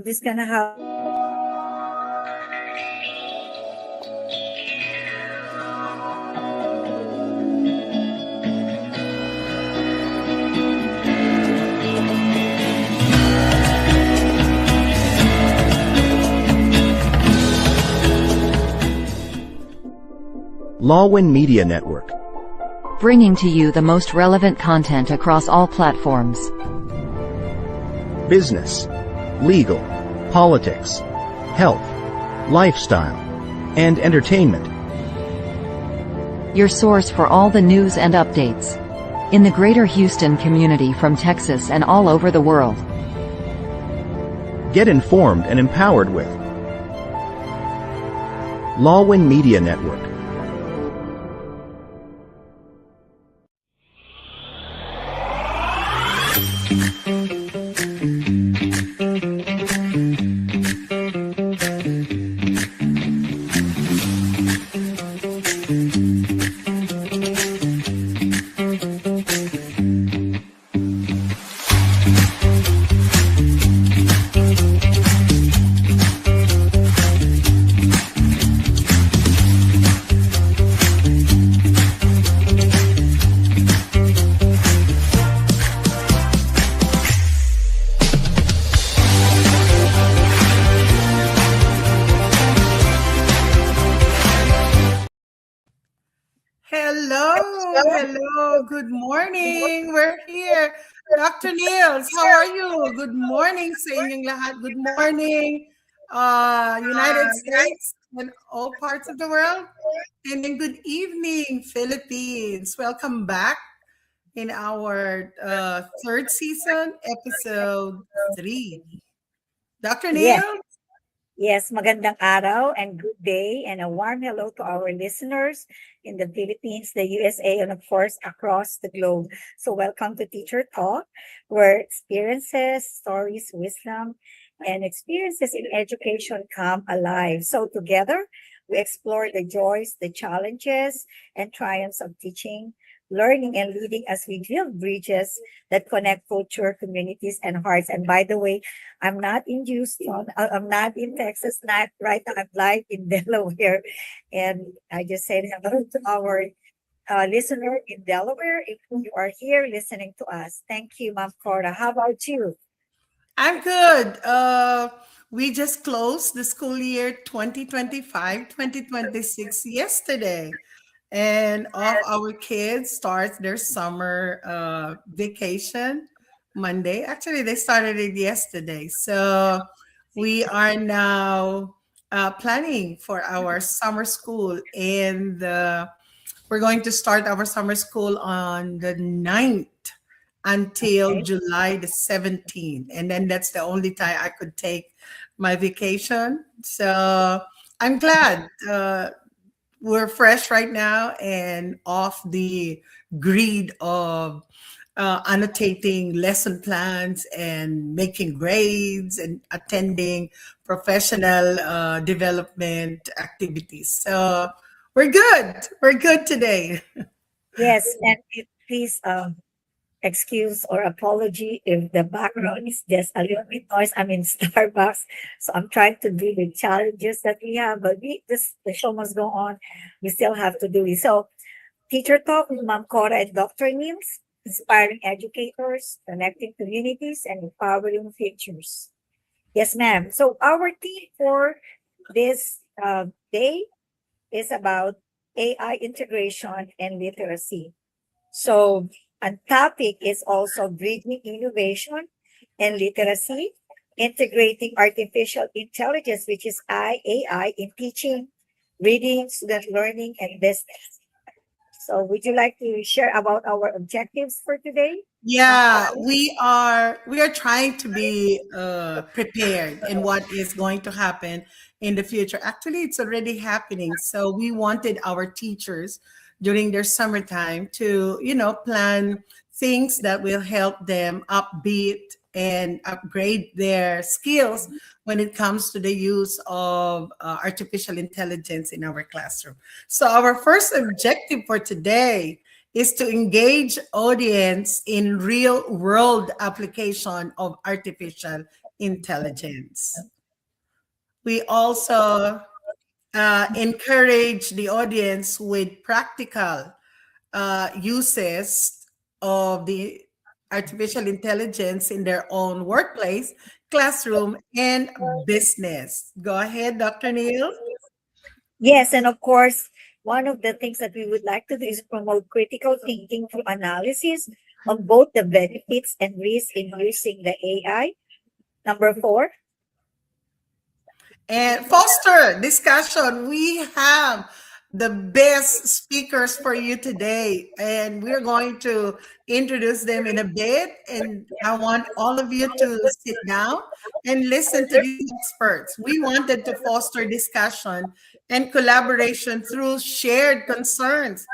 this is gonna help. Lawin Media Network, bringing to you the most relevant content across all platforms. business, legal, politics, health, lifestyle, and entertainment. Your source for all the news and updates in the greater Houston community from Texas and all over the world. Get informed and empowered with Lawin Media Network. Hello, good morning. We're here. Dr. Nildz, how are you? Good morning sa inyong lahat. Good morning, United States and all parts of the world. And then good evening, Philippines. Welcome back in our third season, episode 3. Dr. Nildz? Yes, magandang araw and good day and a warm hello to our listeners in the Philippines, the USA, and of course across the globe. So welcome to Teacher Talk, where experiences, stories, wisdom, and experiences in education come alive. So together, we explore the joys, the challenges, and triumphs of teaching, learning, and leading as we build bridges that connect culture, communities, and hearts. And by the way, I'm not in Houston. I'm not in Texas. Not right now. I'm live in Delaware, and I just said hello to our listener in Delaware. If you are here listening to us, thank you, Ma'am Cora. How about you? I'm good. We just closed the school year 2025-2026 yesterday. And all of our kids start their summer vacation Monday. Actually, they started it yesterday. So we are now planning for our summer school. And we're going to start our summer school on the 9th until July the 17th. And then that's the only time I could take my vacation. So I'm glad. We're fresh right now and off the grid of annotating lesson plans and making grades and attending professional development activities. So we're good. We're good today. Yes, and please excuse or apology if the background is just a little bit noise. I'm in Starbucks, so I'm trying to do the challenges that we have, but the show must go on. We still have to do it. So, Teacher Talk with Ma'am Cora and Dr. Nildz, inspiring educators, connecting communities, and empowering futures. Yes, ma'am. So our theme for this day is about AI integration and literacy. So, a topic is also bridging innovation and literacy, integrating artificial intelligence, which is AI, in teaching, reading, student learning, and business. So, would you like to share about our objectives for today? Yeah, we are trying to be prepared in what is going to happen in the future. Actually, it's already happening. So we wanted our teachers during their summertime to, plan things that will help them upbeat and upgrade their skills when it comes to the use of artificial intelligence in our classroom. So our first objective for today is to engage audience in real world application of artificial intelligence. We also encourage the audience with practical uses of the artificial intelligence in their own workplace, classroom, and business. Go ahead, Dr. Neil. Yes, and of course, one of the things that we would like to do is promote critical thinking through analysis of both the benefits and risks in using the AI. Number four. And foster discussion. We have the best speakers for you today, and we're going to introduce them in a bit. And I want all of you to sit down and listen to these experts. We wanted to foster discussion and collaboration through shared concerns,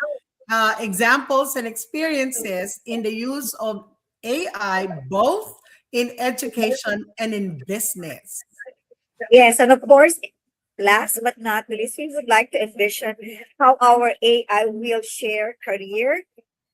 examples, and experiences in the use of AI, both in education and in business. Yes, and of course, last but not least, we would like to envision how our AI will share career,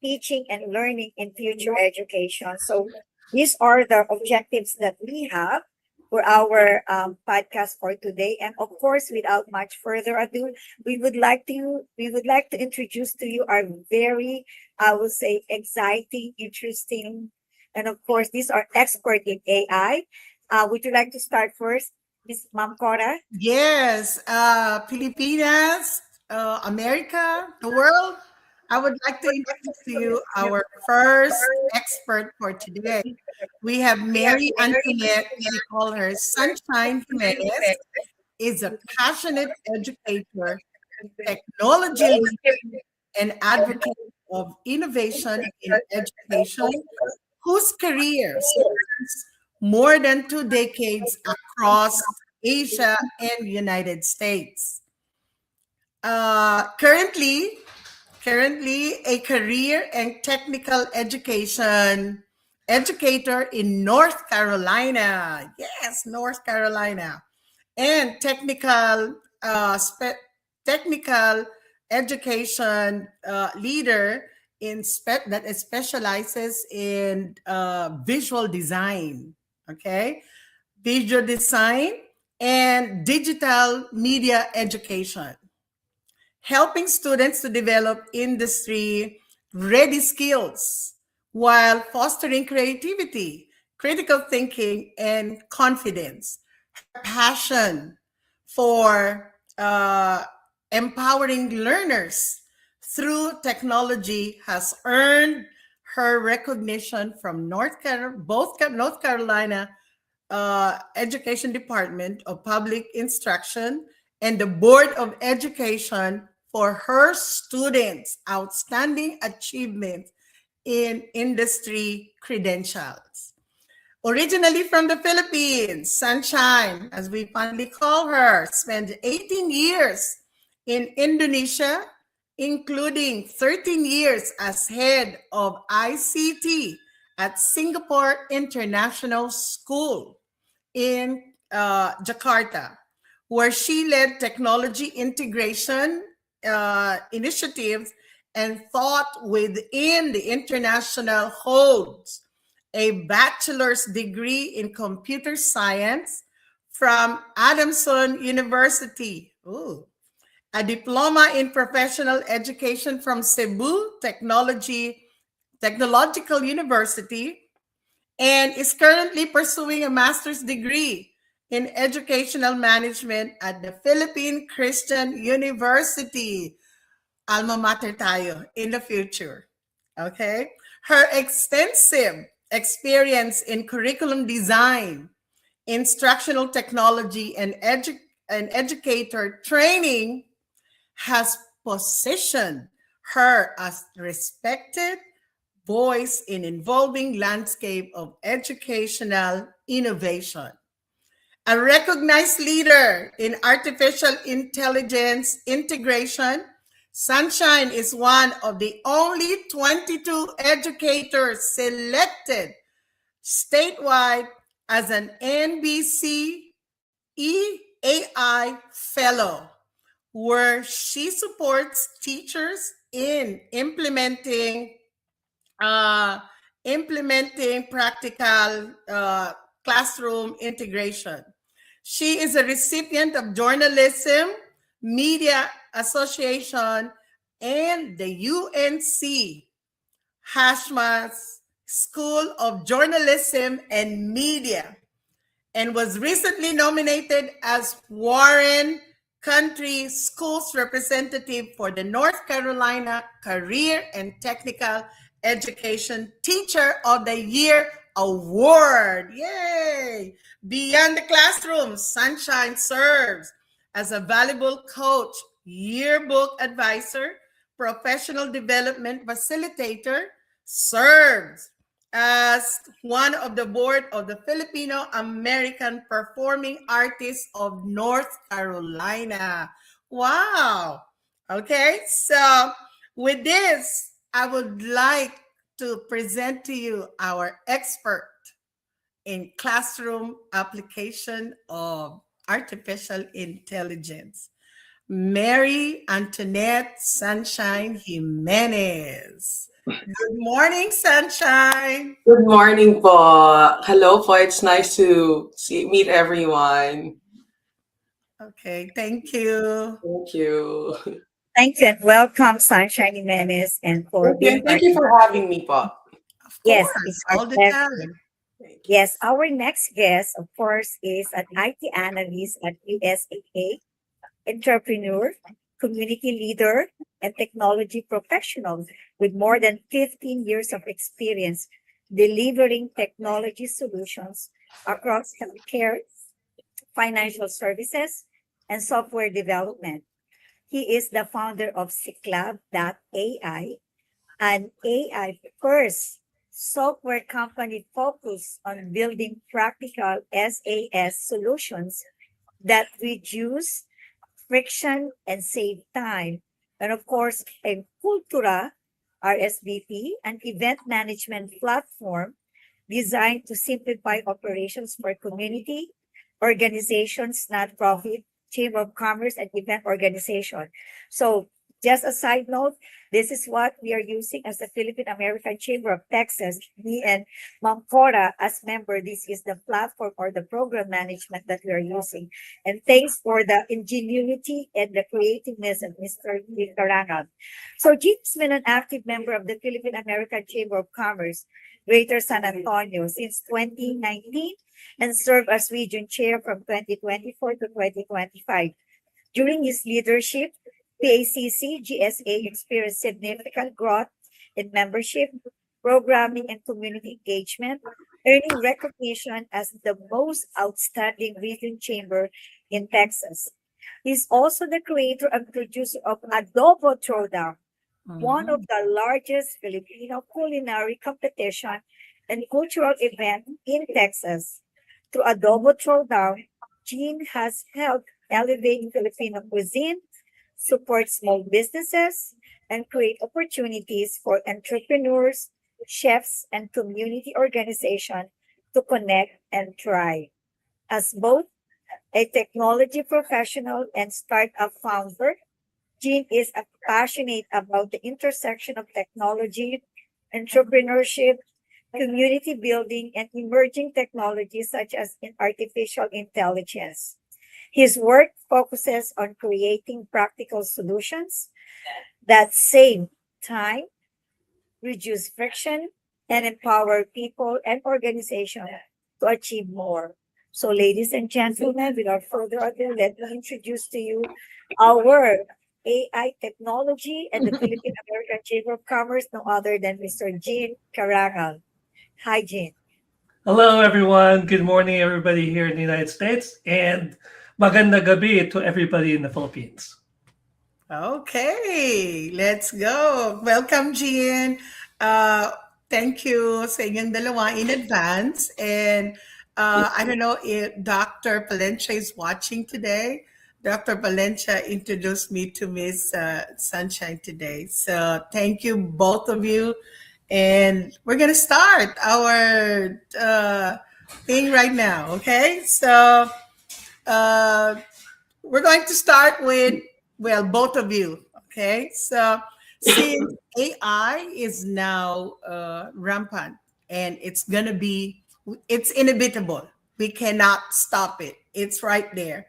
teaching, and learning in future education. So these are the objectives that we have for our podcast for today. And of course, without much further ado, we would like to introduce to you our very, I would say, exciting, interesting, and of course, these are expert in AI. Would you like to start first, Miss Ma'am Cora? Yes, Filipinas, America, the world. I would like to introduce to you our first expert for today. We have Mary Antonette, we call her Sunshine Jimenez, is a passionate educator, technology leader, and advocate of innovation in education, whose career spans more than 2 decades across Asia and United States. Currently, a career and technical education educator in North Carolina. Yes, North Carolina, and technical education leader that specializes in visual design. Okay, visual design and digital media education, helping students to develop industry ready skills while fostering creativity, critical thinking, and confidence. Her passion for empowering learners through technology has earned her recognition from North Carolina Education Department of Public Instruction and the Board of Education for her students' outstanding achievement in industry credentials. Originally from the Philippines, Sunshine, as we fondly call her, spent 18 years in Indonesia, including 13 years as head of ICT at Singapore International School in Jakarta, where she led technology integration initiatives and thought within the international holds a bachelor's degree in computer science from Adamson University. Ooh. A diploma in professional education from Cebu Technological University, and is currently pursuing a master's degree in educational management at the Philippine Christian University. Alma mater tayo in the future. Okay? Her extensive experience in curriculum design, instructional technology, and educator training has positioned her as respected voice in evolving landscape of educational innovation. A recognized leader in artificial intelligence integration, Sunshine is one of the only 22 educators selected statewide as an NBC EAI Fellow, where she supports teachers in implementing practical classroom integration. She is a recipient of Journalism Media Association and the UNC Hashmas School of Journalism and Media, and was recently nominated as Warren Country Schools representative for the North Carolina Career and Technical Education Teacher of the Year Award. Yay! Beyond the classroom, Sunshine serves as a valuable coach, yearbook advisor, professional development facilitator, serves as one of the board of the Filipino American Performing Artists of North Carolina. Wow. Okay, so with this, I would like to present to you our expert in classroom application of artificial intelligence, Mary Antonette Sunshine Jimenez. Good morning, Sunshine. Good morning po. Hello po. It's nice to meet everyone. Okay, thank you. Thank you. Thank you and welcome, Sunshine Jimenez, and for being Thank you for having me po. Of Yes, course, it's our all the pleasure. time. Yes, our next guest, of course, is an IT analyst at USAA, entrepreneur, community leader, and technology professional with more than 15 years of experience delivering technology solutions across healthcare, financial services, and software development. He is the founder of Siklab.ai, an AI first software company focused on building practical SaaS solutions that reduce friction and save time. And of course, a Cultura RSVP, an event management platform designed to simplify operations for community, organizations, nonprofit, chamber of commerce, and event organization. So just a side note, this is what we are using as the Philippine American Chamber of Texas. Me and Ma'am Cora as member, this is the platform or the program management that we are using. And thanks for the ingenuity and the creativeness of Mr. Carangal. So Jean's been an active member of the Philippine American Chamber of Commerce, Greater San Antonio since 2019 and served as region chair from 2024 to 2025. During his leadership, PACC GSA experienced significant growth in membership, programming, and community engagement, earning recognition as the most outstanding region chamber in Texas. He's also the creator and producer of Adobo Throwdown, one of the largest Filipino culinary competition and cultural event in Texas. Through Adobo Throwdown, Jean has helped elevate Filipino cuisine, support small businesses, and create opportunities for entrepreneurs, chefs, and community organizations to connect and thrive. As both a technology professional and startup founder, Jean is passionate about the intersection of technology, entrepreneurship, community building, and emerging technologies such as in artificial intelligence. His work focuses on creating practical solutions that save time, reduce friction, and empower people and organizations to achieve more. So, ladies and gentlemen, without further ado, let me introduce to you our AI technology and the Philippine American Chamber of Commerce, no other than Mr. Jean Carangal. Hi, Jean. Hello, everyone. Good morning, everybody here in the United States, and maganda gabi to everybody in the Philippines. Okay, let's go. Welcome, Jean. Thank you sa inyong dalawa in advance. And I don't know if Dr. Palencia is watching today. Dr. Palencia introduced me to Miss Sunshine today. So thank you, both of you. And we're going to start our thing right now, okay? So we're going to start with, well, both of you, okay? So since AI is now rampant and it's going to be, it's inevitable, We cannot stop it. It's right there.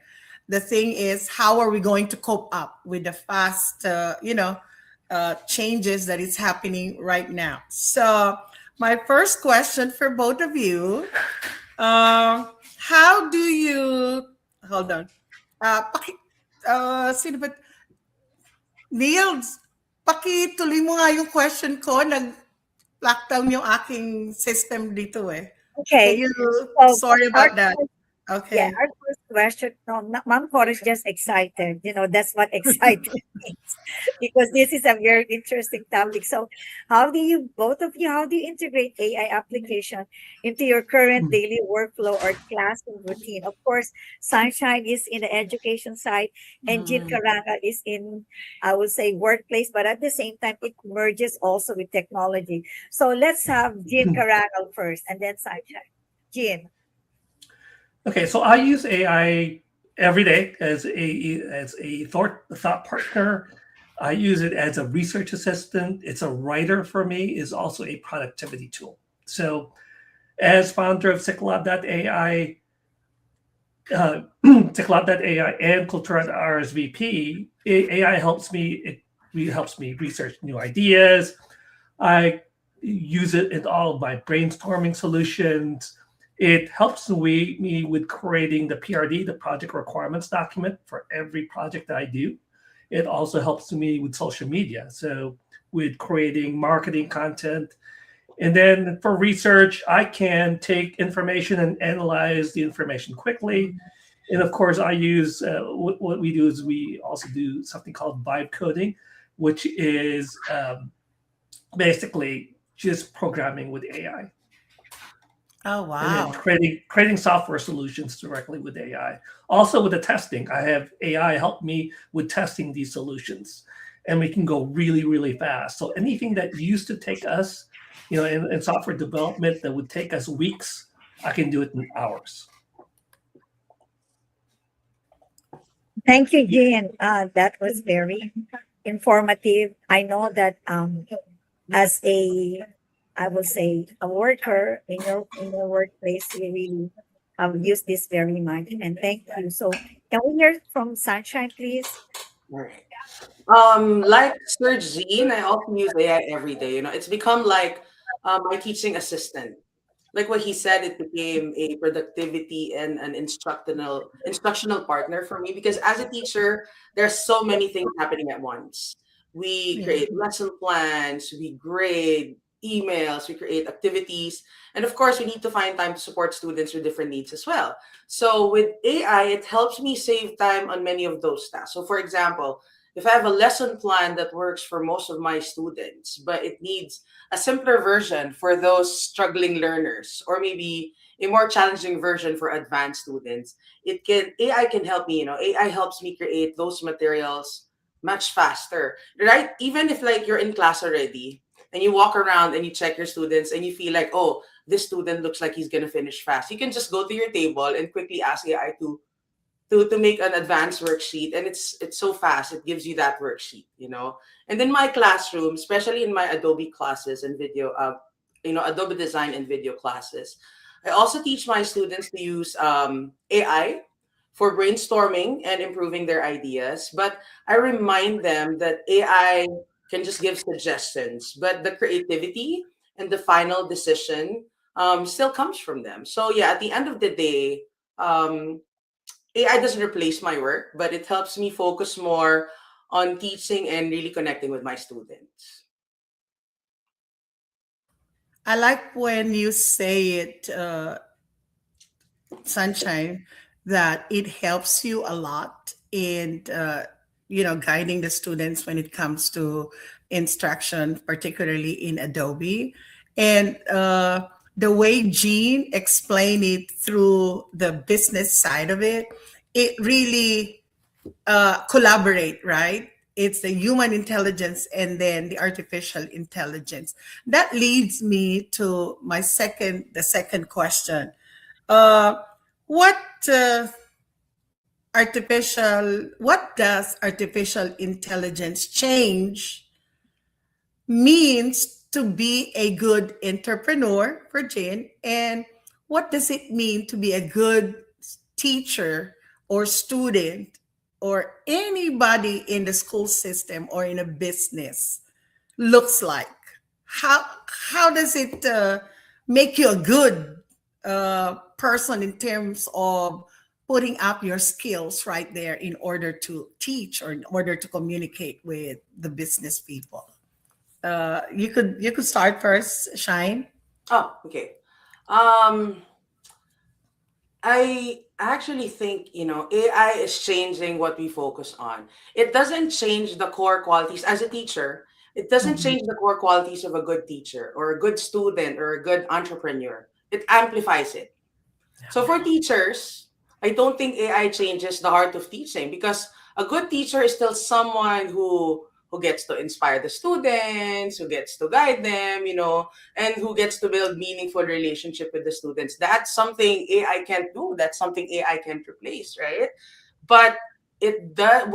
The thing is, how are we going to cope up with the fast, changes that is happening right now? So, my first question for both of you: how do you hold on? Sino ba? Nildz, pakituloy mo nga yung question ko. Lockdown yung aking system dito eh. Can Okay. you, So sorry our about that. Yeah, Okay. our first question, no, Ma'am Cora is just excited. That's what excited means, because this is a very interesting topic. So, both of you, how do you integrate AI application into your current daily workflow or classroom routine? Of course, Sunshine is in the education side, and Jean Carangal is in, I would say, workplace, but at the same time, it merges also with technology. So let's have Jean Carangal first, and then Sunshine. Jean. Okay, so I use AI every day as a thought partner. I use it as a research assistant. It's a writer for me. Is also a productivity tool. So, as founder of Siklab.ai, Siklab.ai and Cultura at RSVP, AI helps me. It really helps me research new ideas. I use it in all of my brainstorming solutions. It helps me with creating the PRD, the project requirements document for every project that I do. It also helps me with social media. So with creating marketing content. And then for research, I can take information and analyze the information quickly. And of course, I use what we do is we also do something called vibe coding, which is basically just programming with AI. Oh, And then wow. creating software solutions directly with AI. Also with the testing, I have AI help me with testing these solutions, and we can go really, really fast. So anything that used to take us, in software development that would take us weeks, I can do it in hours. Thank you, Jean. That was very informative. I know that as a, I will say, a worker in your workplace, you really use this very much. And thank you. So, can we hear from Sunshine, please? All right. Like Sir Jean, I also use AI every day. It's become like my teaching assistant. Like what he said, it became a productivity and an instructional partner for me, because as a teacher, there's so many things happening at once. We Yeah. create lesson plans, we grade emails, we create activities, and of course, we need to find time to support students with different needs as well. So with AI, it helps me save time on many of those tasks. So for example, if I have a lesson plan that works for most of my students, but it needs a simpler version for those struggling learners, or maybe a more challenging version for advanced students, AI can help me. AI helps me create those materials much faster, right? Even if like you're in class already and you walk around and you check your students and you feel like, oh, this student looks like he's gonna finish fast, you can just go to your table and quickly ask AI to make an advanced worksheet, and it's so fast, it gives you that worksheet. And in my classroom, especially in my Adobe classes and video, Adobe design and video classes, I also teach my students to use AI for brainstorming and improving their ideas, but I remind them that AI can just give suggestions, but the creativity and the final decision still comes from them. So yeah, at the end of the day, um, AI doesn't replace my work, but it helps me focus more on teaching and really connecting with my students. I like when you say it, Sunshine, that it helps you a lot in, guiding the students when it comes to instruction, particularly in Adobe. And the way Jean explained it through the business side of it, it really collaborate, right? It's the human intelligence and then the artificial intelligence. That leads me to the second question. Uh, what what does artificial intelligence change means to be a good entrepreneur for Jane, and what does it mean to be a good teacher or student or anybody in the school system or in a business looks like? How does it make you a good person in terms of putting up your skills right there in order to teach or in order to communicate with the business people? You could start first, Shine. Oh, okay. Um, I actually think, AI is changing what we focus on. It doesn't change the core qualities as a teacher. It doesn't Mhm. change the core qualities of a good teacher or a good student or a good entrepreneur. It amplifies it. So for teachers, I don't think AI changes the heart of teaching, because a good teacher is still someone who gets to inspire the students, who gets to guide them, and who gets to build meaningful relationship with the students. That's something AI can't do. That's something AI can't replace, right? But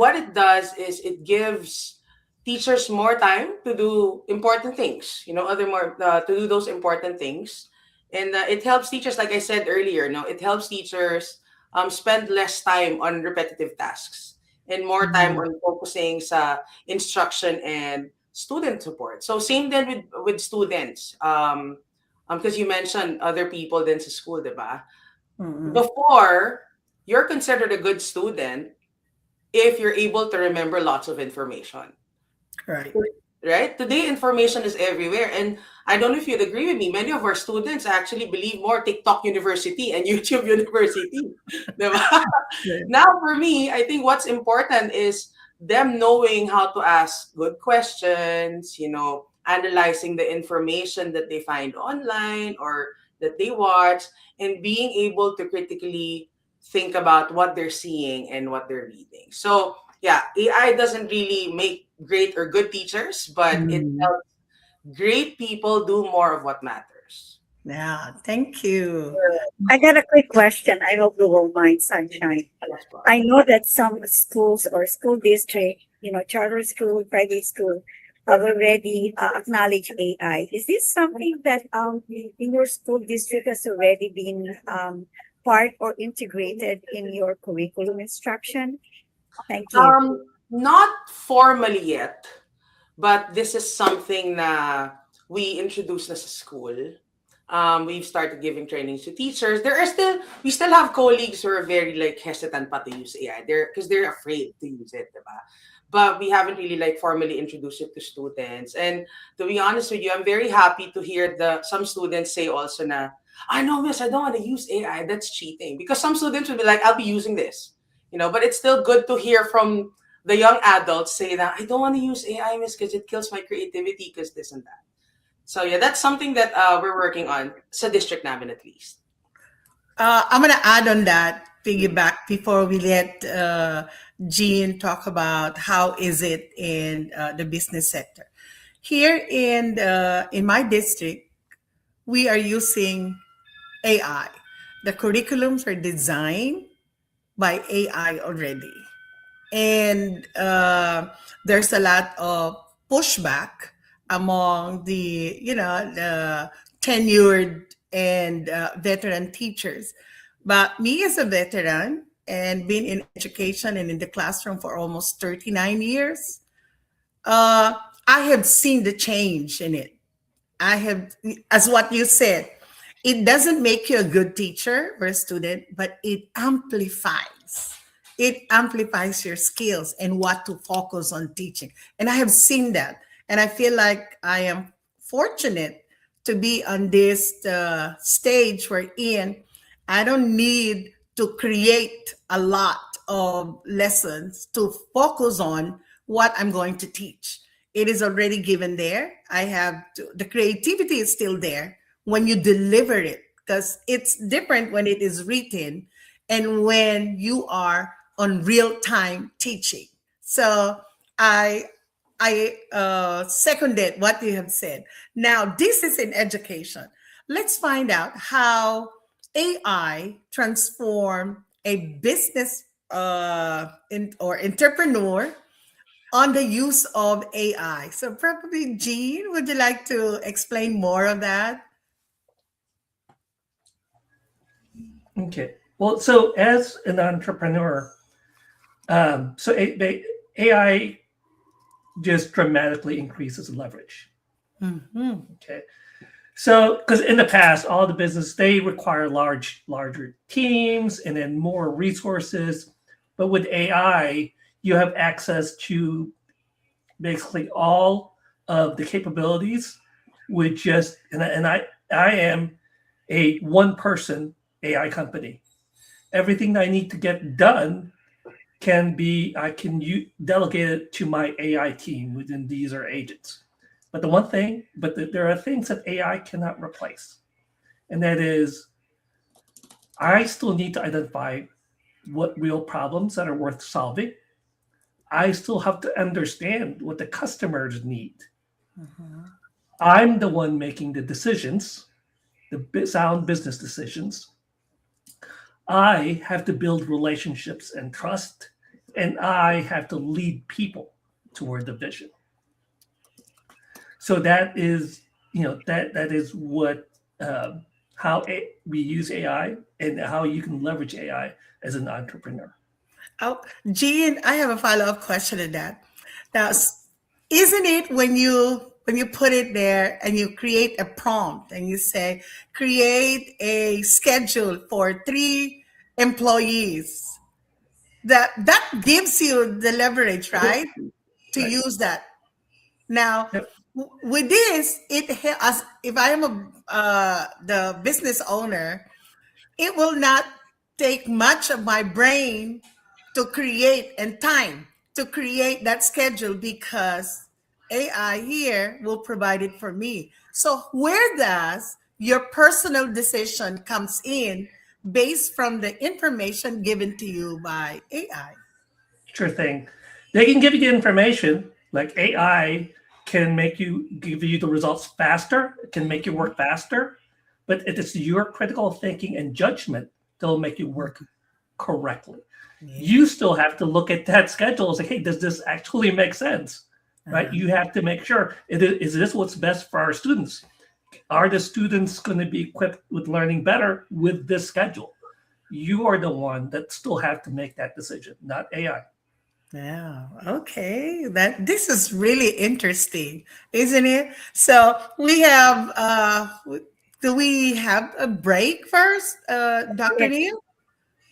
what it does is it gives teachers more time to do important things, other more to do those important things. And it helps teachers, like I said earlier, it helps teachers spend less time on repetitive tasks and more time Mhm. on focusing sa instruction and student support. So same then with students, because you mentioned other people then sa school, diba? Mhm. Before, you're considered a good student if you're able to remember lots of information, Right. right? Today, information is everywhere. And I don't know if you'd agree with me, many of our students actually believe more TikTok University and YouTube University. Diba? Good. Now, for me, I think what's important is them knowing how to ask good questions, analyzing the information that they find online or that they watch, and being able to critically think about what they're seeing and what they're reading. So, yeah, AI doesn't really make great or good teachers, but it Mm. helps great people do more of what matters. Yeah, thank you. I got a quick question. I hope you won't mind, Sunshine. Yes, Bob. I know that some schools or school district, charter school, private school, have already acknowledged AI. Is this something that in your school district has already been part or integrated in your curriculum instruction? Thank you. Not formally yet, but this is something that we introduced as a school. We've started giving trainings to teachers. We still have colleagues who are very like hesitant pa to use AI. They're afraid to use it, diba? But we haven't really like formally introduced it to students. And to be honest with you, I'm very happy to hear some students say also na, I know, miss, I don't want to use AI. That's cheating. Because some students will be like, I'll be using this. But it's still good to hear from the young adults say that I don't want to use AI, miss, because it kills my creativity, because this and that. So yeah, that's something that we're working on sa district namin at least. I'm going to add on that, piggyback, before we let Jean talk about how is it in the business sector. Here in my district, we are using AI. The curriculums are designed by AI already. And there's a lot of pushback among the tenured and veteran teachers. But me as a veteran and been in education and in the classroom for almost 39 years, uh, I have seen the change in it. I have, as what you said, it doesn't make you a good teacher or a student, but it amplifies. It amplifies your skills and what to focus on teaching. And I have seen that. And I feel like I am fortunate to be on this stage wherein I don't need to create a lot of lessons to focus on what I'm going to teach. It is already given there. The creativity is still there when you deliver it, because it's different when it is written and when you are on real time teaching. So I seconded what you have said. Now this is in education. Let's find out how AI transform a business or entrepreneur on the use of AI. So probably Jean, would you like to explain more of that? Okay. Well, so as an entrepreneur, AI just dramatically increases leverage. Mm-hmm. Okay. So, because in the past, all the business they require larger teams and then more resources, but with AI, you have access to basically all of the capabilities with just I am a one person AI company. Everything that I need to get done I can delegate it to my AI team within these are agents. But there are things that AI cannot replace, and that is I still need to identify what real problems that are worth solving. I still have to understand what the customers need. Mm-hmm. I'm the one making the decisions, the sound business decisions. I have to build relationships and trust, and I have to lead people toward the vision. So that is, that is what we use AI and how you can leverage AI as an entrepreneur. Oh, Jean, I have a follow-up question to that. Now, isn't it when you put it there and you create a prompt and you say create a schedule for 3 employees, that gives you the leverage, right, to Right. use that. Now, Yep. with this, as if I am the business owner, it will not take much of my brain to create and time to create that schedule because AI here will provide it for me. So where does your personal decision comes in based from the information given to you by AI? Sure thing. They can give you the information, like AI can give you the results faster, it can make you work faster, but it is your critical thinking and judgment that will make you work correctly. Yeah. You still have to look at that schedule and say, hey, does this actually make sense? Right? You have to make sure is this what's best for our students? Are the students going to be equipped with learning better with this schedule? You are the one that still have to make that decision, not AI. Yeah. Okay. That this is really interesting, isn't it? So we have do we have a break first, Dr. Yes, Neil?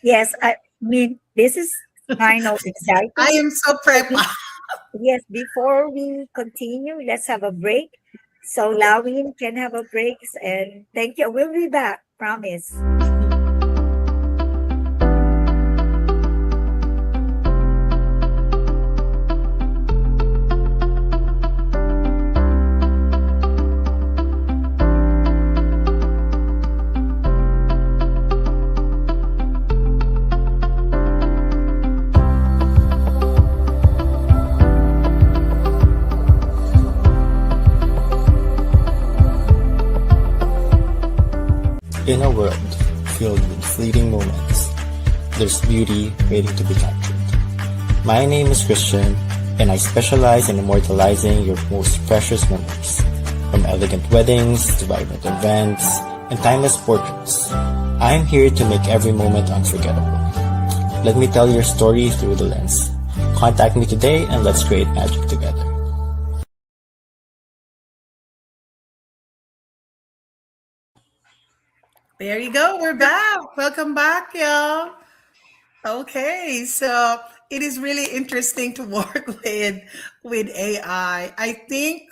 yes. I mean, this is kind of I exciting. am so So prepped. yes, before we continue, let's have a break. So Lawin can have a break, and thank you. We'll be back, promise. In a world filled with fleeting moments, there's beauty waiting to be captured. My name is Christian, and I specialize in immortalizing your most precious memories. From elegant weddings to vibrant events and timeless portraits, I'm here to make every moment unforgettable. Let me tell your story through the lens. Contact me today and let's create magic together. There you go. We're back. Welcome back, y'all. Okay, so it is really interesting to work with AI. I think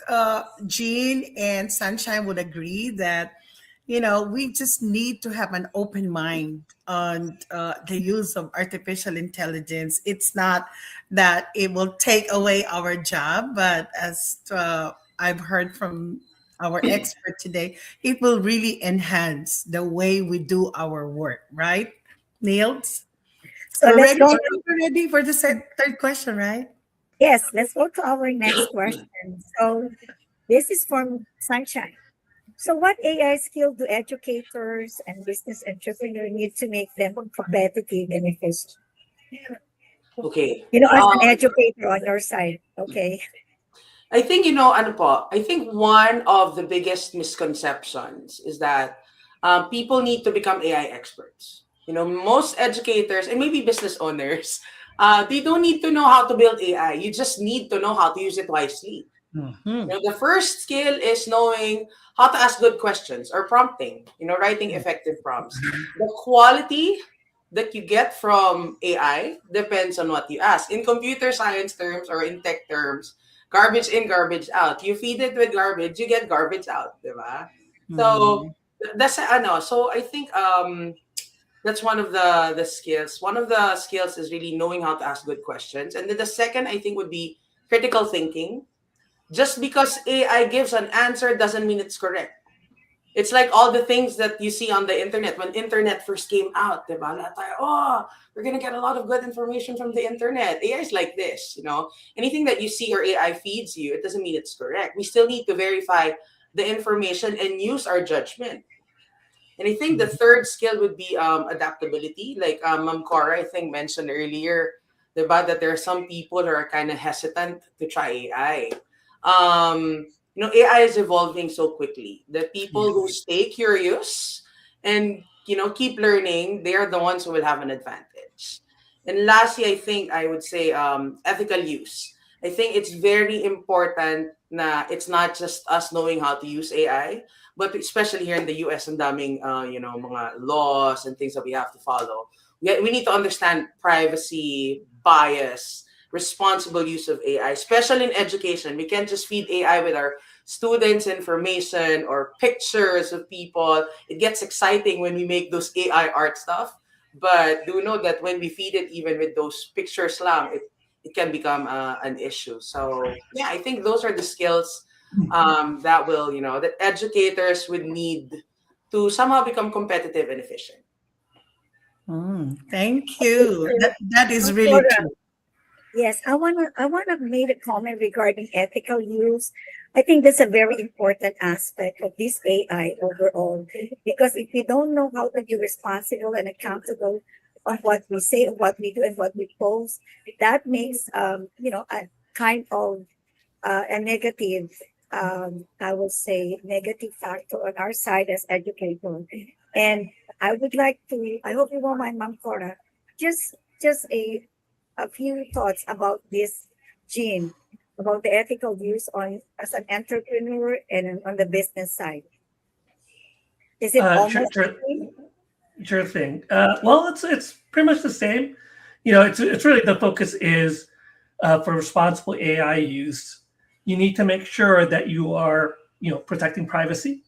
Jean and Sunshine would agree that we just need to have an open mind on the use of artificial intelligence. It's not that it will take away our job, but as I've heard from our expert today, it will really enhance the way we do our work, right, Nildz? So We're let's ready. go. We're ready for the third question, right? Yes, let's go to our next question. So this is from Sunshine. So what AI skill do educators and business entrepreneurs need to make them competitive and efficient? Okay. As an educator on your side, okay? I think, ano po, I think one of the biggest misconceptions is that people need to become AI experts. Most educators and maybe business owners, they don't need to know how to build AI. You just need to know how to use it wisely. Mhm. The first skill is knowing how to ask good questions or prompting, writing effective prompts. The quality that you get from AI depends on what you ask. In computer science terms or in tech terms, garbage in, garbage out. You feed it with garbage, you get garbage out, diba? So Mhm. that's so I think that's one of the skills. One of the skills is really knowing how to ask good questions. And then the second I think would be critical thinking. Just because AI gives an answer doesn't mean it's correct. It's like all the things that you see on the internet. When internet first came out, diba? Lahat tayo, oh, we're gonna get a lot of good information from the internet. AI is like this. Anything that you see or AI feeds you, it doesn't mean it's correct. We still need to verify the information and use our judgment. And I think the third skill would be adaptability. Like Ma'am Cora, I think, mentioned earlier, diba, that there are some people who are kind of hesitant to try AI. AI is evolving so quickly that people who stay curious and keep learning, they are the ones who will have an advantage. And lastly, I think I would say ethical use. I think it's very important na it's not just us knowing how to use AI, but especially here in the US, and daming mga laws and things that we have to follow. We need to understand privacy, bias, responsible use of AI, especially in education. We can't just feed AI with our students' information or pictures of people. It gets exciting when we make those AI art stuff, but do know that when we feed it even with those pictures lang, it can become an issue. So yeah, I think those are the skills that educators would need to somehow become competitive and efficient. Thank you. That is really Cora, true. yes, I wanna make a comment regarding ethical use. I think that's a very important aspect of this AI overall, because if we don't know how to be responsible and accountable on what we say, what we do, and what we post, that makes a kind of a negative, I would say, negative factor on our side as educators. And I hope you won't mind, Ma'am Cora, just a few thoughts about this gene, about the ethical views on as an entrepreneur and on the business side. Is it Sure, almost the sure, same? sure thing. Well, it's pretty much the same. It's really the focus is for responsible AI use. You need to make sure that you are protecting privacy.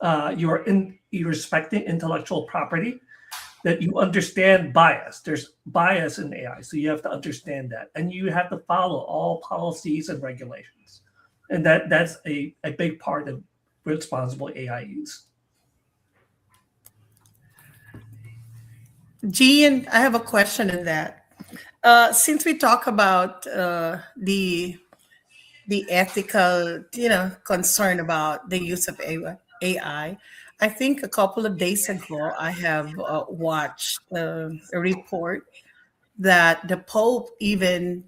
You're respecting intellectual property. That you understand bias. There's bias in AI, so you have to understand that, and you have to follow all policies and regulations, and that's a big part of responsible AI use. Gian, I have a question in that. Since we talk about the ethical, concern about the use of AI, I think a couple of days ago I have watched a report that the Pope even,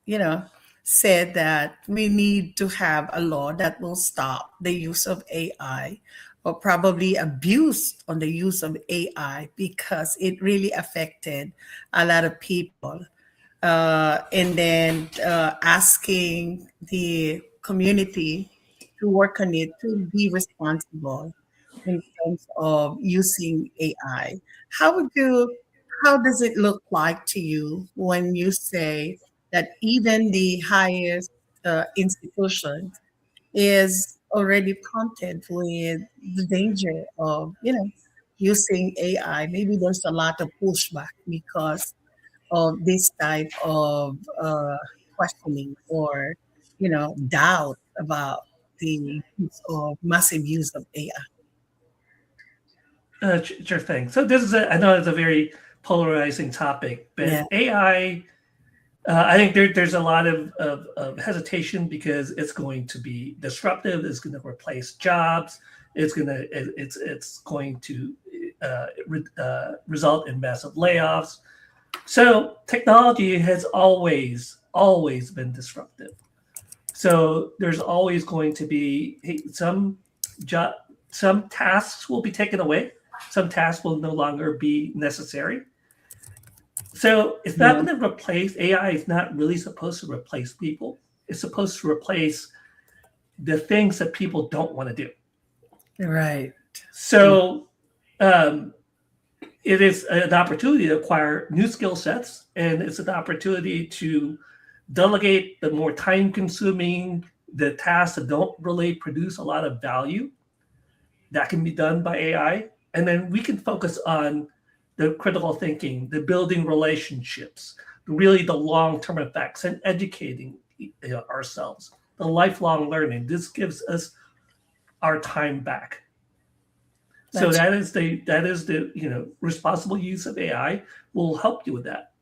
you know, said that we need to have a law that will stop the use of AI or probably abuse on the use of AI because it really affected a lot of people. And then asking the community to work on it to be responsible in terms of using AI. How would you, how does it look like to you when you say that even the highest institution is already prompted with the danger of, using AI? Maybe there's a lot of pushback because of this type of questioning or doubt about the use of massive use of AI. Sure thing. So this is I know it's a very polarizing topic, Yeah. but AI, I think there's a lot of hesitation because it's going to be disruptive. It's going to replace jobs. It's going to result in massive layoffs. So technology has always been disruptive. So there's always going to be some tasks will be taken away. some tasks will no longer be necessary. So it's not going to replace, AI is not really supposed to replace people. It's supposed to replace the things that people don't want to do. Right. So it is an opportunity to acquire new skill sets, and it's an opportunity to delegate the more time-consuming, the tasks that don't really produce a lot of value. That can be done by AI. And then we can focus on the critical thinking, the building relationships, really the long-term effects, and educating ourselves, the lifelong learning. This gives us our time back. So that is the responsible use of AI will help you with that.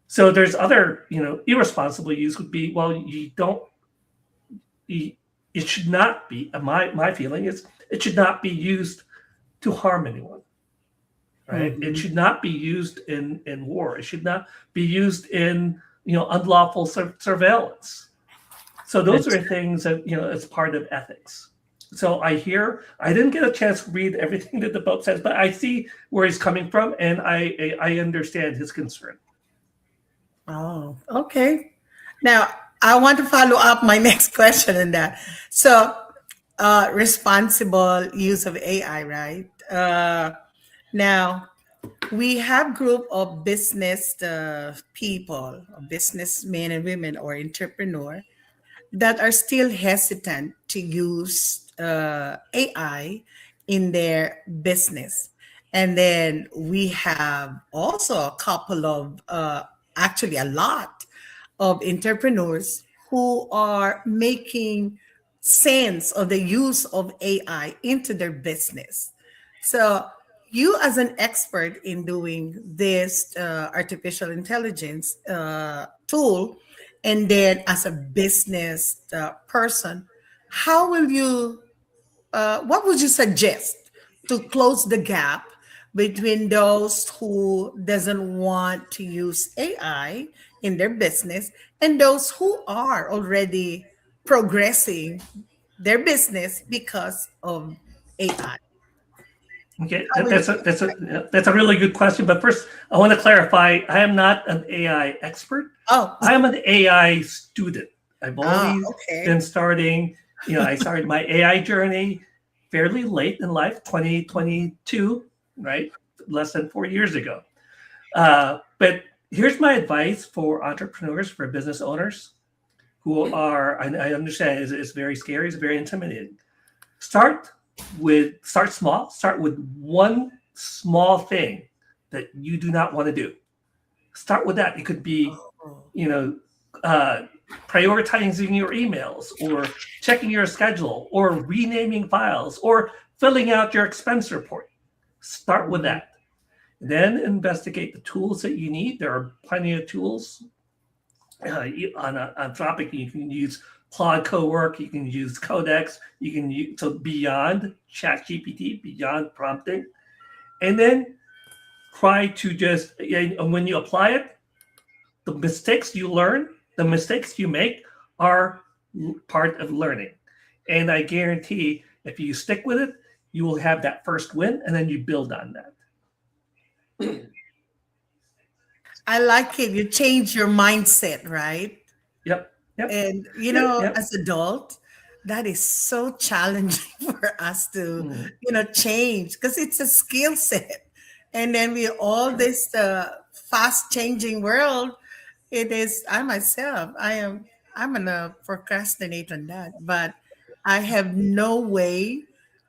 So there's other irresponsible use would be, well, it should not be, my feeling is it should not be used to harm anyone, right? It should not be used in war. It should not be used in unlawful surveillance. So those are things that as part of ethics. So I didn't get a chance to read everything that the book says, but I see where he's coming from, and I understand his concern. Oh, okay. Now I want to follow up my next question on that. So, responsible use of AI, right? Now we have group of business people, businessmen and women, or entrepreneur that are still hesitant to use AI in their business. And then we have also a couple of, actually a lot of entrepreneurs who are making sense of the use of AI into their business. So you as an expert in doing this artificial intelligence tool, and then as a business person, how will you what would you suggest to close the gap between those who doesn't want to use AI in their business and those who are already progressing their business because of AI? Okay, that's a really good question. But first, I want to clarify: I am not an AI expert. Oh, I am an AI student. I've only okay. been starting. I started my AI journey fairly late in life, 2022, right? Less than 4 years ago. But here's my advice for entrepreneurs, for business owners who are, I understand it's very scary, it's very intimidating. Start small. Start with one small thing that you do not want to do. Start with that. It could be, prioritizing your emails, or checking your schedule, or renaming files, or filling out your expense report. Start with that. Then investigate the tools that you need. There are plenty of tools. On Anthropic, you can use Claude Cowork, you can use Codex, you can use beyond ChatGPT, beyond prompting. And then try to just, when you apply it, the mistakes you learn, the mistakes you make are part of learning. And I guarantee if you stick with it, you will have that first win, and then you build on that. I like it. You change your mindset, right? Yep. And as adult, that is so challenging for us to change, because it's a skill set. And then with all this fast changing world, it is, I'm gonna procrastinate on that, but I have no way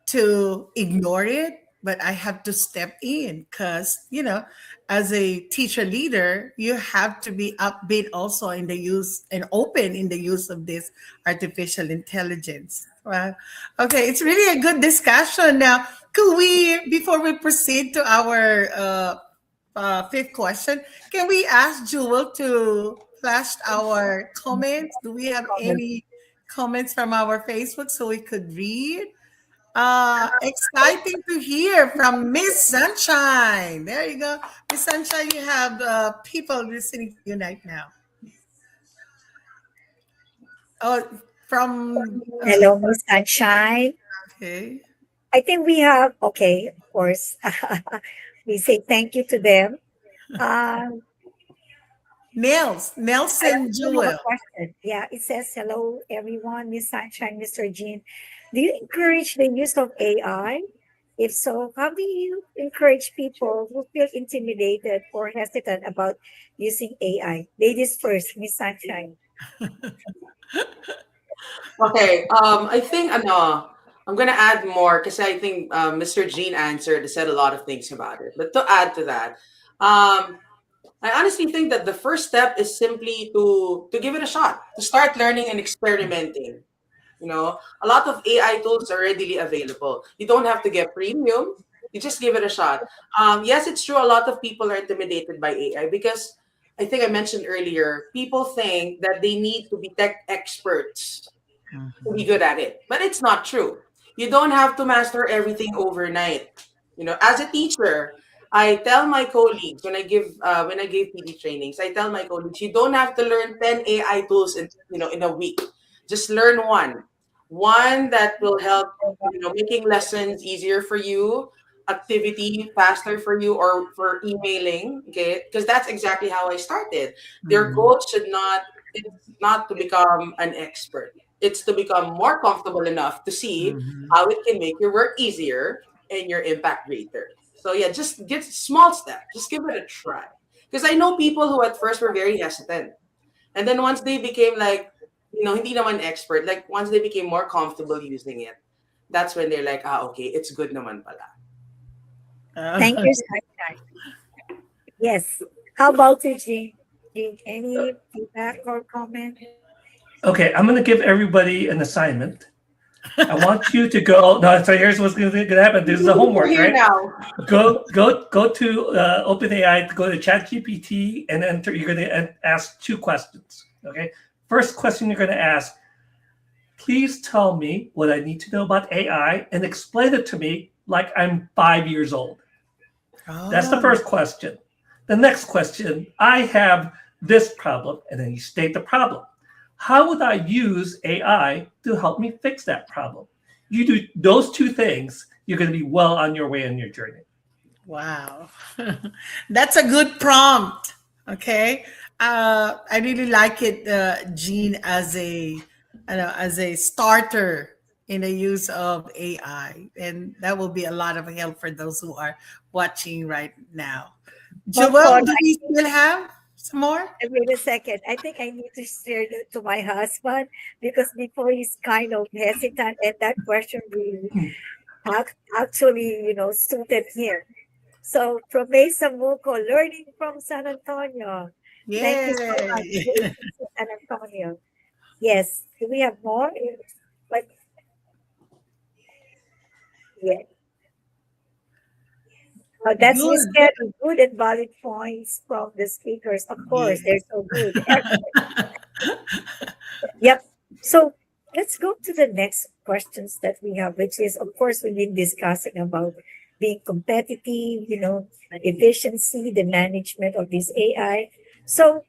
to ignore it, but I have to step in, because as a teacher leader, you have to be upbeat also in the use and open in the use of this artificial intelligence. Well, okay, it's really a good discussion. Now, could we, before we proceed to our fifth question, can we ask Jewel to flash our comments? Do we have any comments from our Facebook so we could read? Exciting to hear from Miss Sunshine. There you go. Miss Sunshine, you have people listening to you right now. Oh, from Hello, Miss Sunshine. okay. I think we have, okay, of course, we say thank you to them. Um, I Nelson also have a Jewel. question. Yeah, it says, hello, everyone, Miss Sunshine, Mr. Jean. Do you encourage the use of AI? If so, how do you encourage people who feel intimidated or hesitant about using AI? Ladies first, Miss Sunshine. Okay. I think I'm gonna add more because I think Mr. Jean answered said a lot of things about it. But to add to that, I honestly think that the first step is simply to give it a shot, to start learning and experimenting. A lot of AI tools are readily available. You don't have to get premium. You just give it a shot. Yes, it's true. A lot of people are intimidated by AI because I think I mentioned earlier, people think that they need to be tech experts to be good at it. But it's not true. You don't have to master everything overnight. As a teacher, I tell my colleagues when I give PD trainings, I tell my colleagues you don't have to learn 10 AI tools in a week. Just learn one that will help making lessons easier for you, activity faster for you, or for emailing. Okay, because that's exactly how I started. Their Mhm. goal should not it's not to become an expert. It's to become more comfortable enough to see Mhm. how it can make your work easier and your impact greater. So yeah, just get small steps. Just give it a try. Because I know people who at first were very hesitant. And then once they became like, hindi naman expert, like once they became more comfortable using it, that's when they're like, okay, it's good naman pala. Thank you, Sunshine. Yes. How about you, Jean? Jean, any feedback or comment? Okay, I'm going to give everybody an assignment. I want you to go. No, so here's what's going to happen. This is the We're homework, here right? now. Go to OpenAI, go to ChatGPT, and enter. You're going to ask two questions. Okay. First question you're going to ask: please tell me what I need to know about AI and explain it to me like I'm 5 years old. That's the Oh, first question. The next question: I have this problem, and then you state the problem. How would I use AI to help me fix that problem? You do those two things, you're going to be well on your way in your journey. wow. That's a good prompt. Okay. I really like it, Gene, as a starter in the use of AI. And that will be a lot of help for those who are watching right now. Hold Joel, on. do we still have some more? Wait a second. I think I need to share that to my husband because before he's kind of hesitant, and that question really actually, suited him. So from Mesa Muko, learning from San Antonio. Thank you so much, Yay. San Antonio. Yes. Do we have more? But yeah. That's Miss Good. Kelly. Good and valid points from the speakers. Of course, Yeah. they're so good. Yep. So let's go to the next questions that we have, which is, of course, we've been discussing about being competitive, efficiency, the management of this AI. So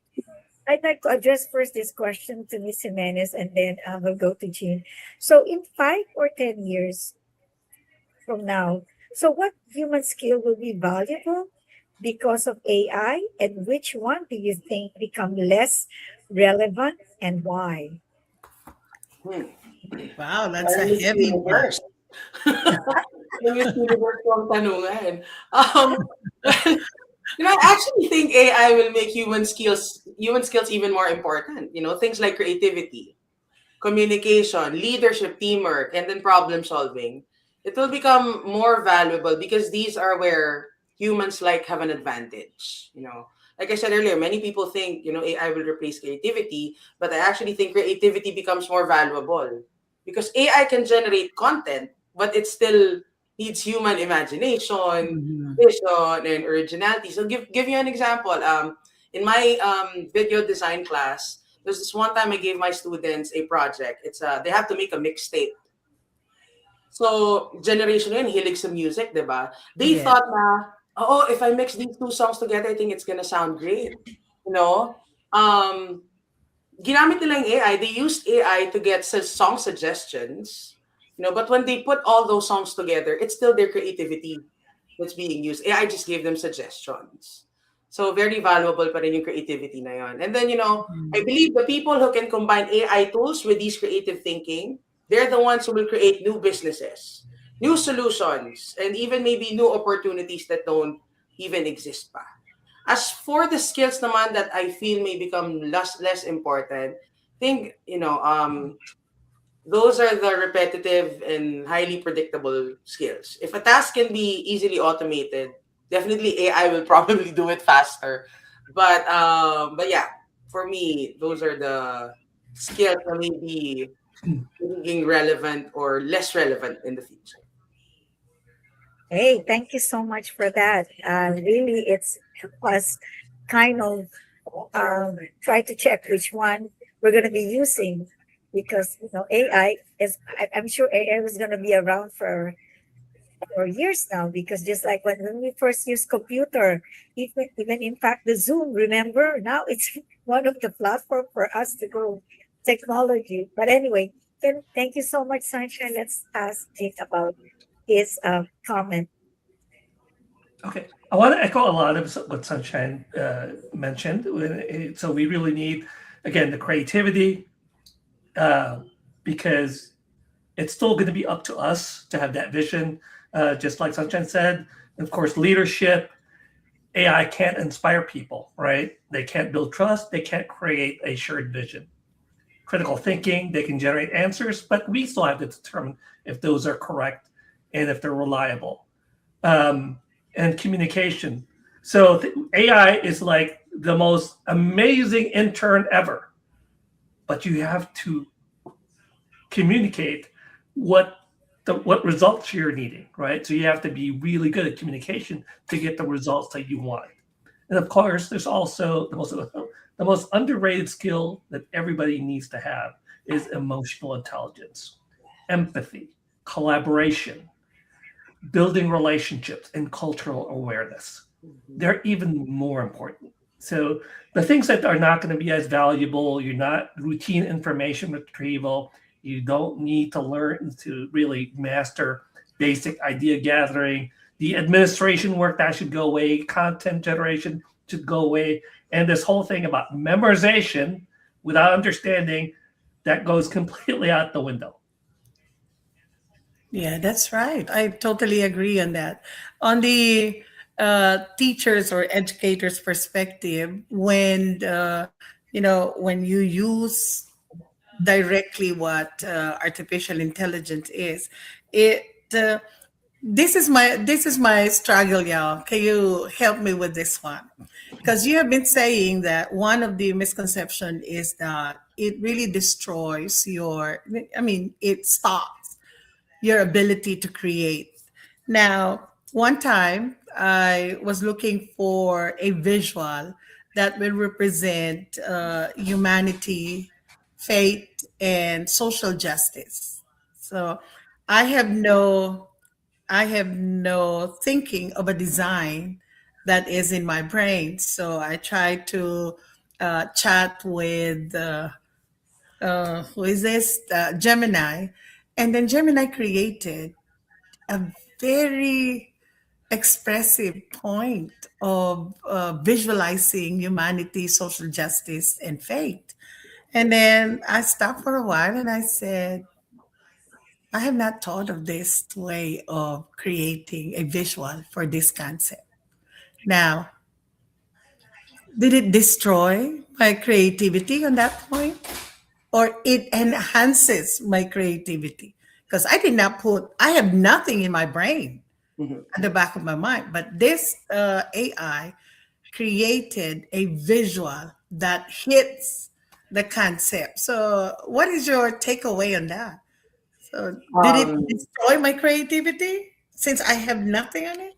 I'd like to address first this question to Ms. Jimenez, and then we'll go to Jean. So in 5 or 10 years from now, so what human skill will be valuable because of AI, and which one do you think become less relevant and why? Hmm. Wow, that's a Parang Miss heavy one. Universe. Yung Miss Universe kong tanungan. Um, I actually think AI will make human skills even more important. Things like creativity, communication, leadership, teamwork, and then problem solving. It will become more valuable because these are where humans have an advantage. Like I said earlier, many people think AI will replace creativity, but I actually think creativity becomes more valuable because AI can generate content, but it still needs human imagination, Mhm. vision, and originality. So give you an example. In my video design class, there's this one time I gave my students a project. It's they have to make a mixtape. So generation yun, hilig sa music, 'di ba? They Yeah. thought na, oh, if I mix these two songs together, I think it's gonna sound great. You know? Ginamit nila yung AI. They used AI to get song suggestions But when they put all those songs together, it's still their creativity that's being used. AI just gave them suggestions. So very valuable pa rin yung creativity na yun. And then, I believe the people who can combine AI tools with these creative thinking, they're the ones who will create new businesses, new solutions, and even maybe new opportunities that don't even exist pa. As for the skills naman that I feel may become less important, I think, those are the repetitive and highly predictable skills. If a task can be easily automated, definitely AI will probably do it faster. But yeah, for me, those are the skills that may be being relevant or less relevant in the future. Hey, thank you so much for that. Really, it's was kind of try to check which one we're going to be using because AI is. I'm sure AI is going to be around for years now because just like when we first used computer, even in fact the Zoom, remember now it's one of the platform for us to go technology. But anyway, thank you so much, Sunshine. Let's ask Jake about his comment. Okay, I want to echo a lot of what Sunshine mentioned. So we really need, again, the creativity, because it's still going to be up to us to have that vision, just like Sunshine said. Of course, leadership. AI can't inspire people, right? They can't build trust. They can't create a shared vision. Critical thinking, they can generate answers, but we still have to determine if those are correct and if they're reliable. And communication. So AI is like the most amazing intern ever, but you have to communicate what results you're needing, right? So you have to be really good at communication to get the results that you want. And of course, there's also the most underrated skill that everybody needs to have is emotional intelligence, empathy, collaboration, building relationships, and cultural awareness. They're even more important. So the things that are not going to be as valuable, you're not routine information retrieval, you don't need to learn to really master basic idea gathering. The administration work that should go away, content generation should go away, and this whole thing about memorization without understanding that goes completely out the window. Yeah, that's right. I totally agree on that. On the teachers or educators' perspective, when you use directly what artificial intelligence is, it this is my struggle, y'all. Can you help me with this one? Because you have been saying that one of the misconception is that it really destroys your. I mean, it stops your ability to create. Now, one time I was looking for a visual that will represent humanity, faith, and social justice. So I have no I have no thinking of a design that is in my brain. So I tried to chat with who is this Gemini, and then Gemini created a very expressive point of visualizing humanity, social justice, and faith. And then I stopped for a while and I said, I have not thought of this way of creating a visual for this concept. Now, did it destroy my creativity on that point? Or it enhances my creativity? Because I have nothing in my brain Mhm. at the back of my mind. But this AI created a visual that hits the concept. So, what is your takeaway on that? So, did it Um, destroy my creativity since I have nothing on it?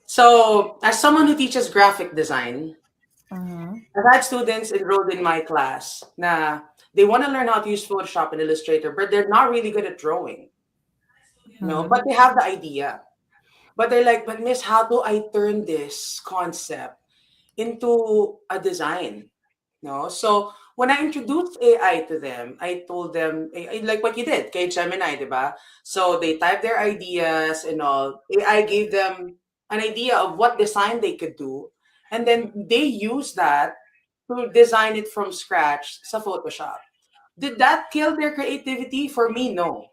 so, as someone who teaches graphic design, Uh-huh. I've had students enrolled in my class na they want to learn how to use Photoshop and Illustrator, but they're not really good at drawing, but they have the idea. But they're like, but miss, how do I turn this concept into a design? No. So when I introduced AI to them, I told them, like what you did, kay Gemini, di ba? So they typed their ideas and all. AI gave them an idea of what design they could do. And then they use that to design it from scratch sa Photoshop. Did that kill their creativity? For me, no.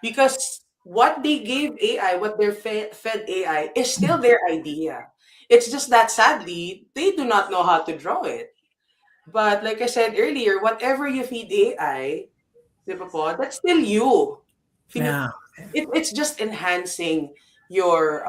Because what they gave AI, what they're fed AI, is still their idea. It's just that sadly, they do not know how to draw it. But like I said earlier, whatever you feed AI, di ba po, that's still you. Fini- Yeah. it's just enhancing your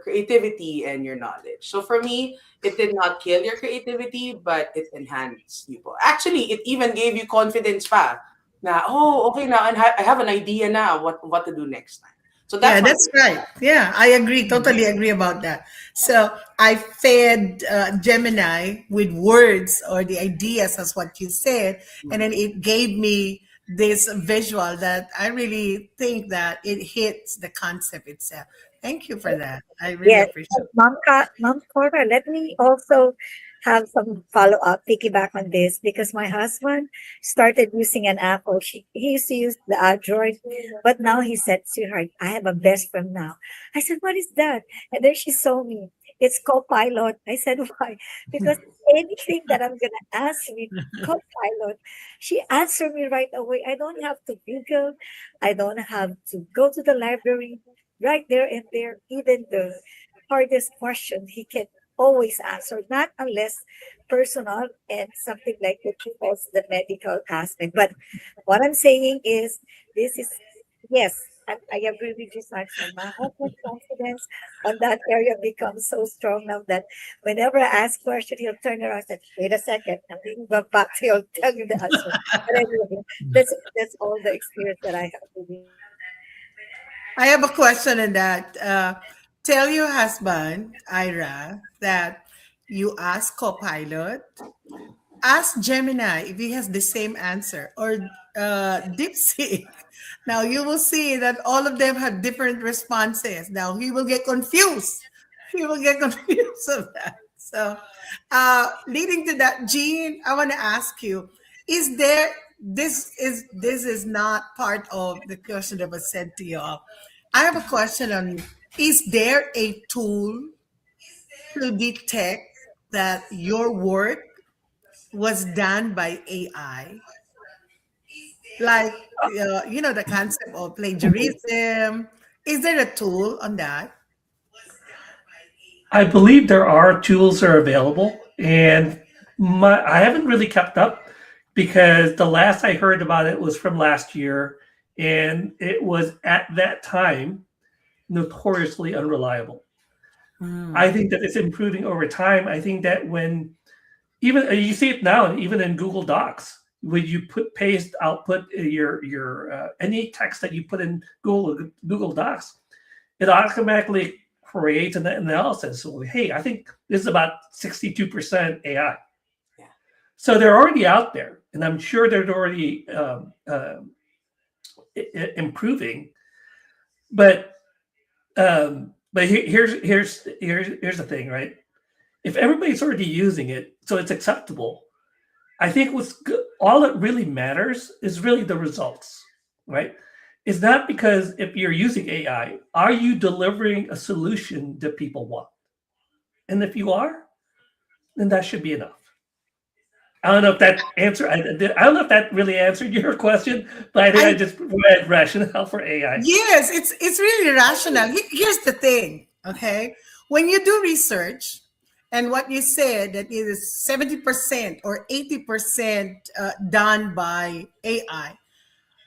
creativity and your knowledge. So for me, it did not kill your creativity, but it enhanced you po. Actually, it even gave you confidence pa. Na, oh, okay now, and I have an idea now what to do next time. So Yeah, that's my that's right. Yeah, I agree. Totally agree about that. So I fed Gemini with words or the ideas, as what you said, and then it gave me this visual that I really think that it hits the concept itself. Thank you for that. I really Yes, appreciate Mom Cora, let me also have some follow up, piggyback on this, because my husband started using an Apple. He used to use the Android, but now he said, "Sweetheart, I have a best friend now." I said, "What is that?" And then she saw me. It's Copilot. I said, "Why?" Because anything that I'm gonna ask with Copilot, she answered me right away. I don't have to Google. I don't have to go to the library. Right there and there, even the hardest question he can always answer, not unless personal and something like the also the medical aspect. But what I'm saying is this is yes, I agree with you, Sancho. My husband's confidence on that area becomes so strong now that whenever I ask question, he'll turn around and say, wait a second, and then go back, he'll tell you the answer. But anyway, that's all the experience that I have with him. I have a question in that. Tell your husband, Ira, that you ask Copilot, ask Gemini if he has the same answer, or DeepSeek. Now you will see that all of them have different responses. Now he will get confused. He will get confused of that. So, leading to that, Jean, I want to ask you: is there this is not part of the question that was sent to you? I have a question on: is there a tool to detect that your work was done by AI? Like, the concept of plagiarism. Is there a tool on that? I believe there are tools that are available, and I haven't really kept up because the last I heard about it was from last year, and it was at that time notoriously unreliable. Hmm. I think that it's improving over time. I think that when even you see it now, even in Google Docs, when you put paste output your any text that you put in Google Docs, it automatically creates an analysis. So, hey, I think this is about 62% AI. yeah. So they're already out there, and I'm sure they're already improving. But here's the thing, right? If everybody's already using it, so it's acceptable. I think all that really matters is really the results, right? It's not because if you're using AI, are you delivering a solution that people want? And if you are, then that should be enough. I don't know if that answer. I don't know if that really answered your question, but I think I I just read rationale for AI. Yes, it's really rational. Here's the thing, okay? When you do research, and what you said that it is 70% or 80% done by AI,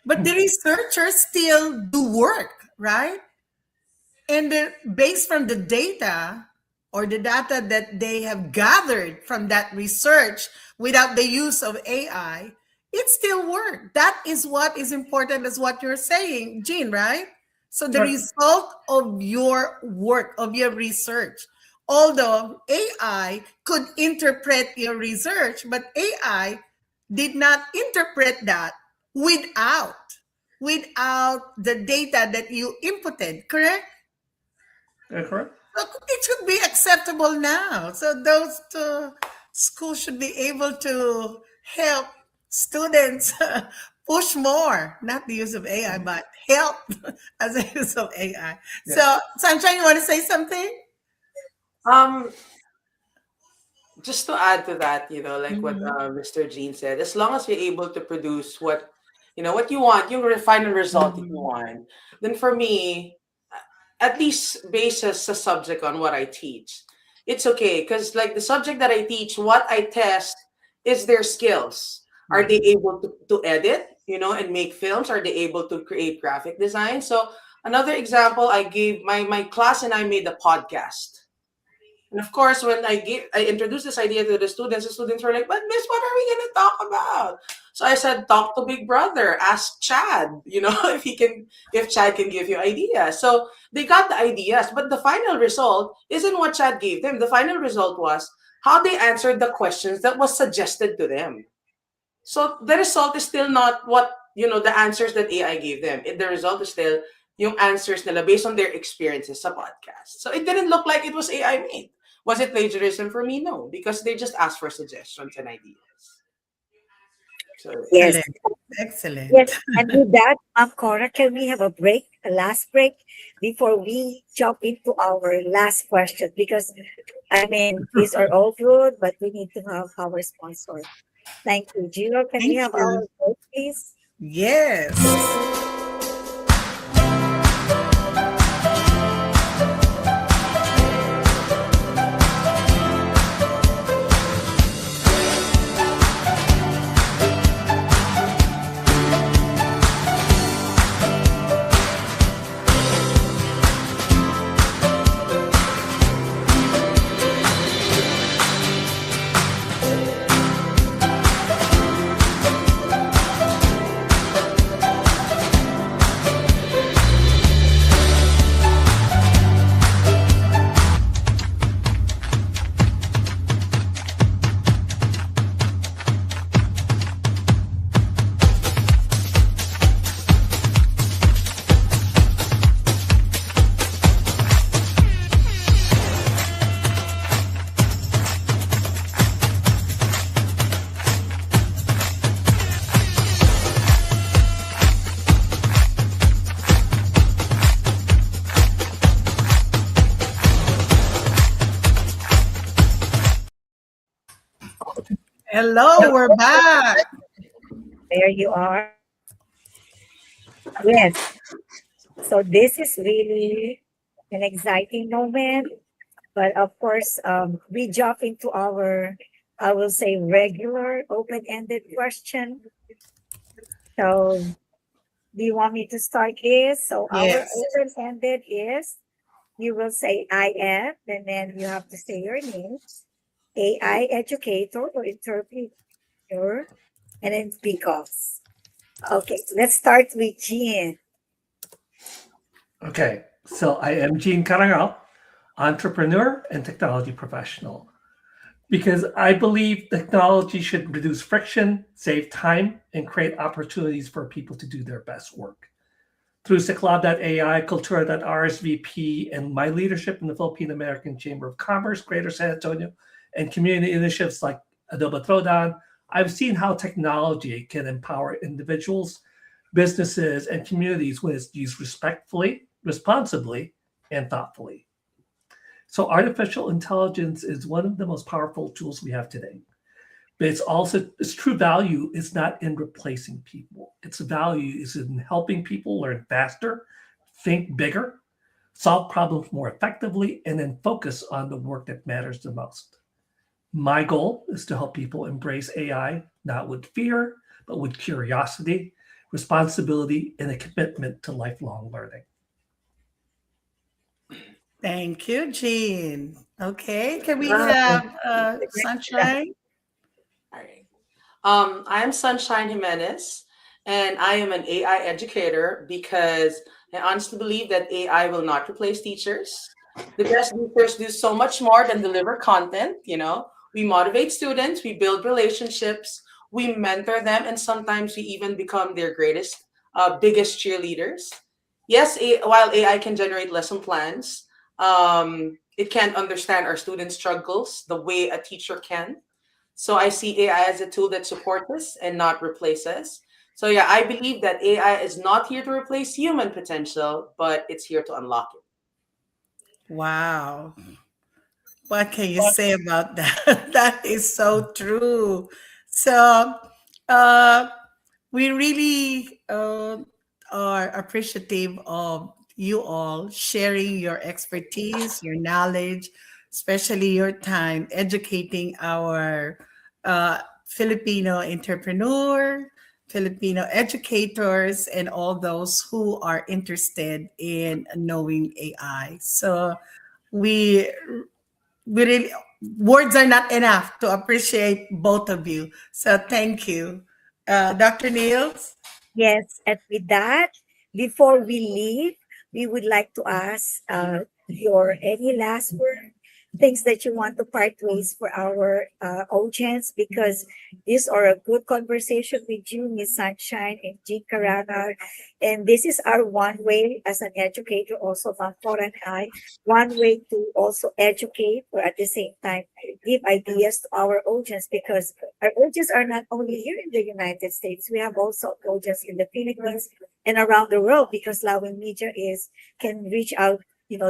but the researchers still do work, right? And based from the data or the data that they have gathered from that research without the use of AI, it still works. That is what is important, as what you're saying, Jean, right? So the Right. result of your work, of your research, although AI could interpret your research, but AI did not interpret that without without the data that you inputted, correct? Correct. So it should be acceptable now. So those two schools should be able to help students push more, not the use of AI, but help as a use of AI. Yeah. So, Sunshine, you want to say something? Um, just to add to that, like what Mhm. Mr. Jean said, as long as you're able to produce what you want, you refine a result that you Mhm. want, then for me, at least basis the subject on what I teach, it's okay. Because like the subject that I teach, what I test is their skills. Are they able to edit, and make films? Are they able to create graphic design? So another example I gave, my class and I made a podcast. And of course, when I introduced this idea to the students were like, "But Miss, what are we gonna talk about?" So I said, "Talk to Big Brother. Ask Chad. If Chad can give you ideas." So they got the ideas, but the final result isn't what Chad gave them. The final result was how they answered the questions that was suggested to them. So the result is still not the answers that AI gave them. The result is still yung answers nila based on their experiences sa podcast. So it didn't look like it was AI made. Was it plagiarism for me? No, because they just asked for suggestions and ideas. So Yes. Excellent. Excellent. Yes. And with that, Cora, can we have a last break before we jump into our last question? Because I mean, these are all good, but we need to have our sponsor. Thank you. Gino, can we Thank have our you. break, please? Yes. Hello, we're back. There you are. Yes. So this is really an exciting moment. But of course, we jump into our, I will say, regular open-ended question. So do you want me to start this? So our Yes. open-ended is you will say I am, and then you have to say your name, AI educator or interpreter, and then because. Okay, let's start with Jean. Okay, so I am Gene Carangal, entrepreneur and technology professional. Because I believe technology should reduce friction, save time, and create opportunities for people to do their best work. Through Siklab.ai, Cultura.rsvp, and my leadership in the Philippine American Chamber of Commerce, Greater San Antonio, and community initiatives like Adobe Trodan, I've seen how technology can empower individuals, businesses, and communities when it's used respectfully, responsibly, and thoughtfully. So artificial intelligence is one of the most powerful tools we have today. But its true value is not in replacing people. Its value is in helping people learn faster, think bigger, solve problems more effectively, and then focus on the work that matters the most. My goal is to help people embrace AI not with fear, but with curiosity, responsibility, and a commitment to lifelong learning. Thank you, Jean. Okay, can we have Sunshine? all right. I'm Sunshine Jimenez, and I am an AI educator because I honestly believe that AI will not replace teachers. The best teachers do so much more than deliver content. We motivate students, we build relationships, we mentor them, and sometimes we even become their biggest cheerleaders. Yes, while AI can generate lesson plans, it can't understand our students' struggles the way a teacher can. So I see AI as a tool that supports us and not replaces. So yeah, I believe that AI is not here to replace human potential, but it's here to unlock it. Wow. What can you say about that? That is so true. So, uh, we really are appreciative of you all sharing your expertise, your knowledge, especially your time educating our Filipino entrepreneur, Filipino educators, and all those who are interested in knowing AI. So we really, words are not enough to appreciate both of you. So thank you. Dr. Niels? Yes, and with that, before we leave, we would like to ask your any last word, things that you want to part ways for our audience, because these are a good conversation with you, Miss Sunshine and Jean Carangal. And this is our one way as an educator, also Ma'am Cora and I, one way to also educate, or at the same time give ideas to our audience, because our audience are not only here in the United States, we have also audience in the Philippines and around the world, because Lawin Media is can reach out,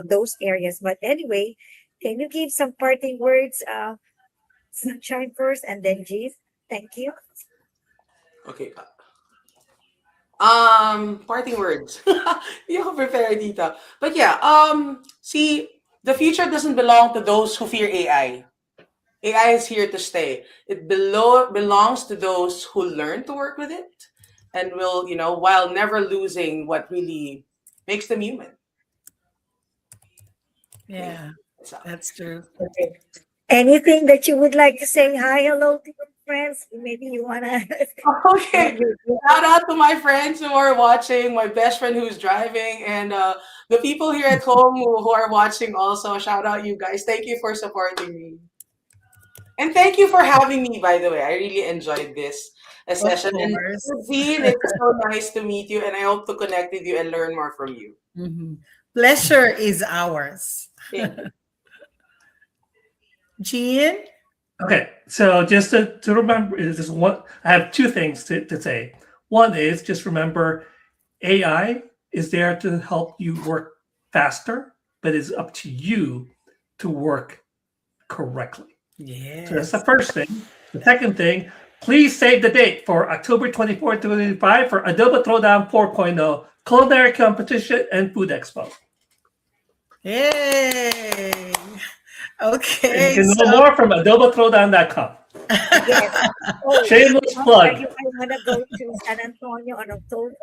those areas. But anyway, can you give some parting words, Sunshine first, and then Jean? Thank you. Okay. Parting words. Hindi ako prepared dito. But yeah, see, the future doesn't belong to those who fear AI. AI is here to stay. It belongs to those who learn to work with it and will, while never losing what really makes them human. Yeah, So, that's true. Okay. Anything that you would like to say hi, hello to your friends? Maybe you wanna. okay. Shout out to my friends who are watching, my best friend who's driving, and the people here at home who are watching also. Shout out you guys. Thank you for supporting me. And thank you for having me, by the way. I really enjoyed this Of session. And course. Zine, it's so nice to meet you, and I hope to connect with you and learn more from you. Mhm. Pleasure is ours. Thank you. Jean? Okay, so just to remember, is this one? I have two things to say. One is just remember, AI is there to help you work faster, but it's up to you to work correctly. So that's the Yes. first thing. The second thing, please save the date for October 24th, 2025 for Adobe Throwdown 4.0 Culinary Competition and Food Expo. Yay. And you Okay, can know so more from AdobeThrowdown.com. Yes. Oh, Shameless or plug. you might want to go to San Antonio on October.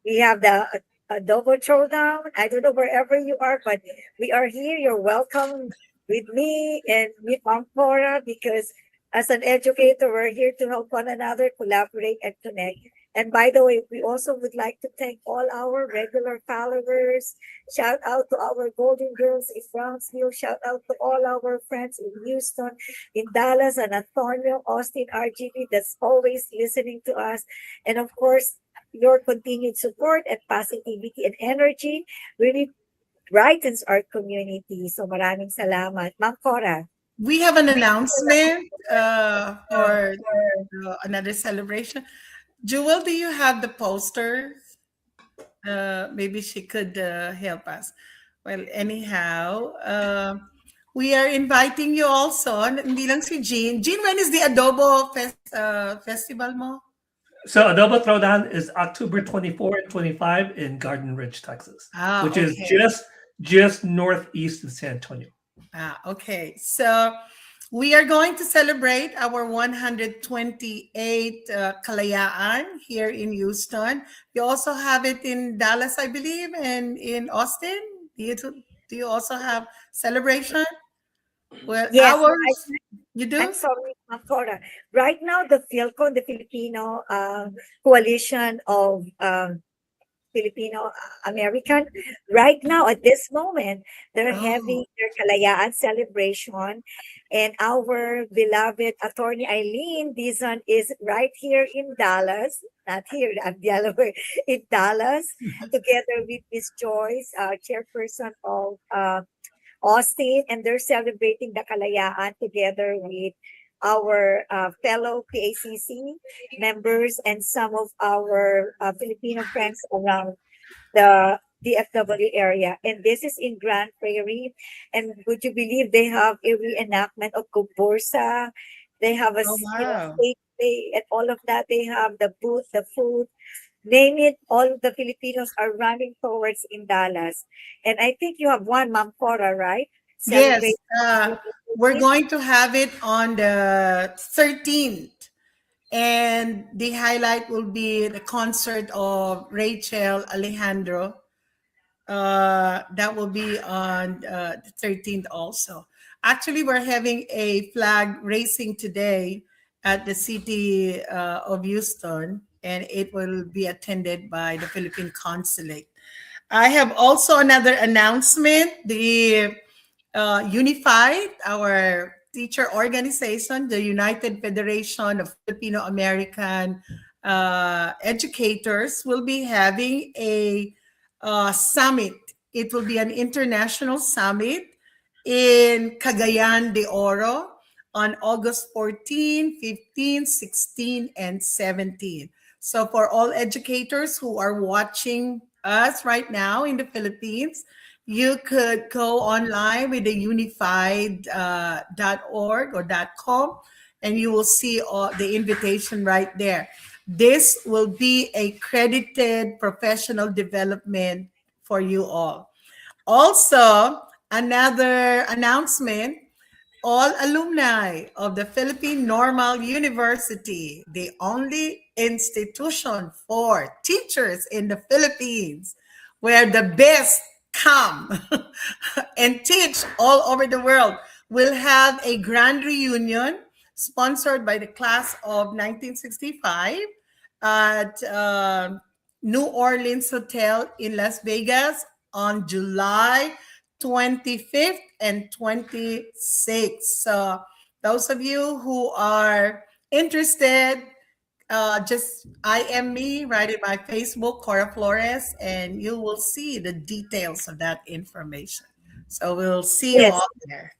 We have the Adobo Throwdown. I don't know wherever you are, but we are here. You're welcome with me and with Ma'am Cora, because as an educator, we're here to help one another, collaborate, and connect. And by the way, we also would like to thank all our regular followers. Shout out to our Golden Girls in Brownsville. Shout out to all our friends in Houston, in Dallas, and Antonio, Austin, RGB, that's always listening to us. And of course, your continued support and positivity and energy really brightens our community. So maraming salamat. Ma'am Cora. we have an announcement for another celebration. Jewel, do you have the poster? Maybe she could help us. Well, anyhow, we are inviting you also. Hindi lang si Jean. Jean, when is the Adobo Festival mo? So Adobe Throwdown is October 24 and 25 in Garden Ridge, Texas, which is Okay. just northeast of San Antonio. Okay. So we are going to celebrate our 128 Kalayaan here in Houston. You also have it in Dallas, I believe, and in Austin. Do you also have celebration? Well, Yes, ours, you I'm do? sorry, Ma'am Cora. Right now, the PhilCon, the Filipino Coalition of Filipino American. Right now, at this moment, they're Oh, having their Kalayaan celebration. And our beloved attorney Eileen Dizon is right here in Dallas, not here, I'm Delaware, in Dallas, together with Miss Joyce, chairperson of Austin, and they're celebrating the Kalayaan together with our fellow PACC members and some of our Filipino friends around the DFW area. And this is in Grand Prairie. And would you believe they have a reenactment of Kumbursa? They have a Oh, wow. stage play and all of that. They have the booth, the food, name it. All of the Filipinos are running towards in Dallas. And I think you have one, Ma'am Cora, right? Yes, Celebrate. we're going to have it on the 13th. And the highlight will be the concert of Rachel Alejandro. That will be on the 13th also. Actually, we're having a flag racing today at the city of Houston, and it will be attended by the Philippine Consulate. I have also another announcement. The Unified, our teacher organization, the United Federation of Filipino American Educators, will be having a summit. It will be an international summit in Cagayan de Oro on August 14, 15, 16, and 17. So for all educators who are watching us right now in the Philippines, you could go online with the unified.org or .com, and you will see all the invitation right there. This will be a credited professional development for you all. Also, another announcement, all alumni of the Philippine Normal University, the only institution for teachers in the Philippines, where the best come and teach all over the world, will have a grand reunion sponsored by the class of 1965 at New Orleans Hotel in Las Vegas on July 25th and 26th. So those of you who are interested, just IM me, write in my Facebook, Cora Flores, and you will see the details of that information. So we'll see you Yes, all there.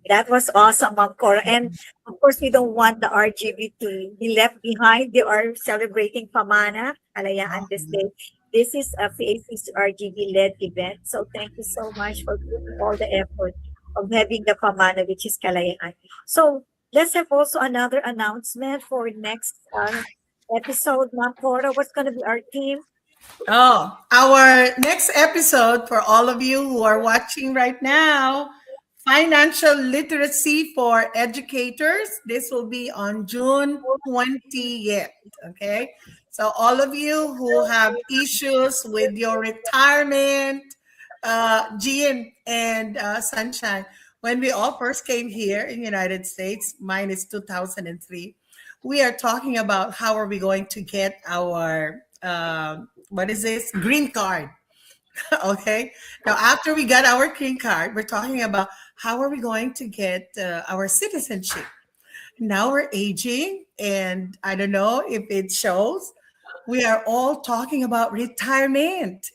that was awesome, Ma'am Cora. And of course, we don't want the RGB to be left behind. They are celebrating Pamana, Kalayaan this day. This is a PAC's RGB led event. So thank you so much for putting all the effort of having the Pamana, which is Kalayaan. So let's have also another announcement for next episode, Ma'am Cora. What's going to be our theme? Oh, our next episode for all of you who are watching right now, financial literacy for educators. This will be on June 20th. Okay. So all of you who have issues with your retirement, Jean and Sunshine, when we all first came here in the United States, mine is 2003, we are talking about how are we going to get our what is this green card. Okay, now after we got our green card, we're talking about how are we going to get our citizenship. Now we're aging, and I don't know if it shows, we are all talking about retirement.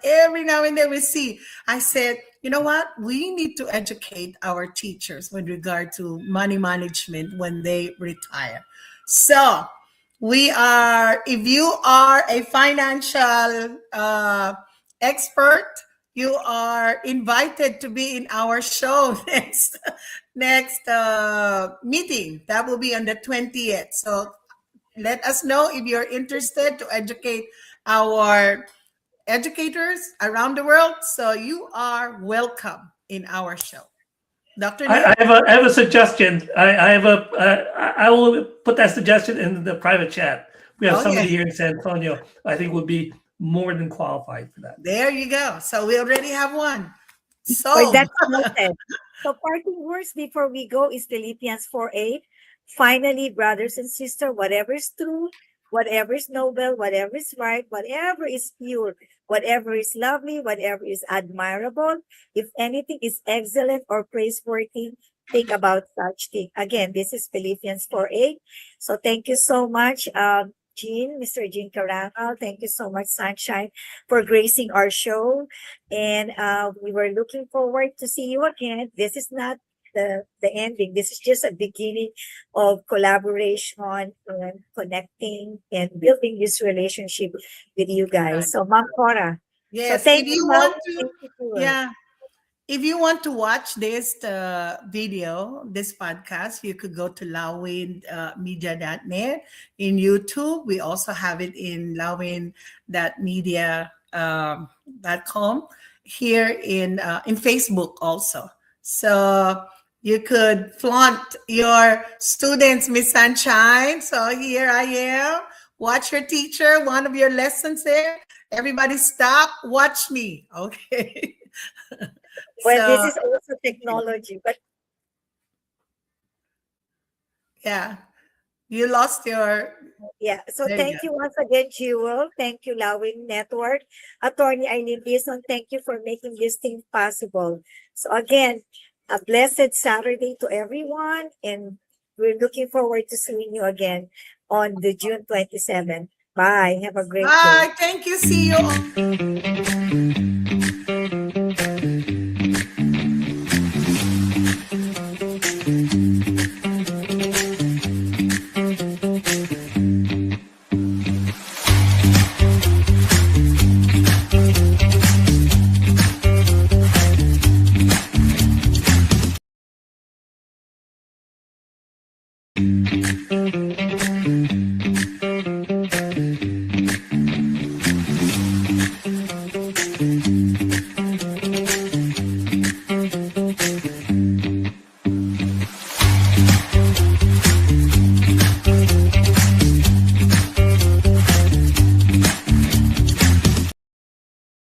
Every now and then we see, I said, you know what, we need to educate our teachers with regard to money management when they retire. So we are, if you are a financial expert, you are invited to be in our show next meeting. That will be on the 20th. So let us know if you're interested to educate our educators around the world. So you are welcome in our show. Dr. Neil? I have a suggestion. I will put that suggestion in the private chat. We have somebody yes. here in San Antonio I think would be more than qualified for that. There you go. So we already have one. So Or that's noted. So parting words before we go is Philippians 4:8. Finally, brothers and sisters, whatever is true, whatever is noble, whatever is right, whatever is pure, whatever is lovely, whatever is admirable, if anything is excellent or praiseworthy, think about such thing. Again, this is Philippians 4:8. So thank you so much, Mr. Jean Carangal. Thank you so much, Sunshine, for gracing our show. And we were looking forward to see you again. This is not the ending. This is just a beginning of collaboration and connecting and building this relationship with you guys. So, Ma'am Cora. So Yes, if thank you, you Ma'am. want to, Thank you, Cora. yeah, if you want to watch this video, this podcast, you could go to Lawin media.net in YouTube. We also have it in lawin.media.com here in Facebook also. So you could flaunt your students, Miss Sunshine. So here I am. Watch your teacher, one of your lessons there. Everybody stop, watch me. Okay. Well, this So is also technology, but yeah, you lost your. yeah. So There you thank you once again, Jewel. Thank you, Lawin Network. Attorney Eileen Dizon, thank you for making this thing possible. So again, a blessed Saturday to everyone, and we're looking forward to seeing you again on the June 27th. Bye. Have a great day. Bye. Thank you. See you.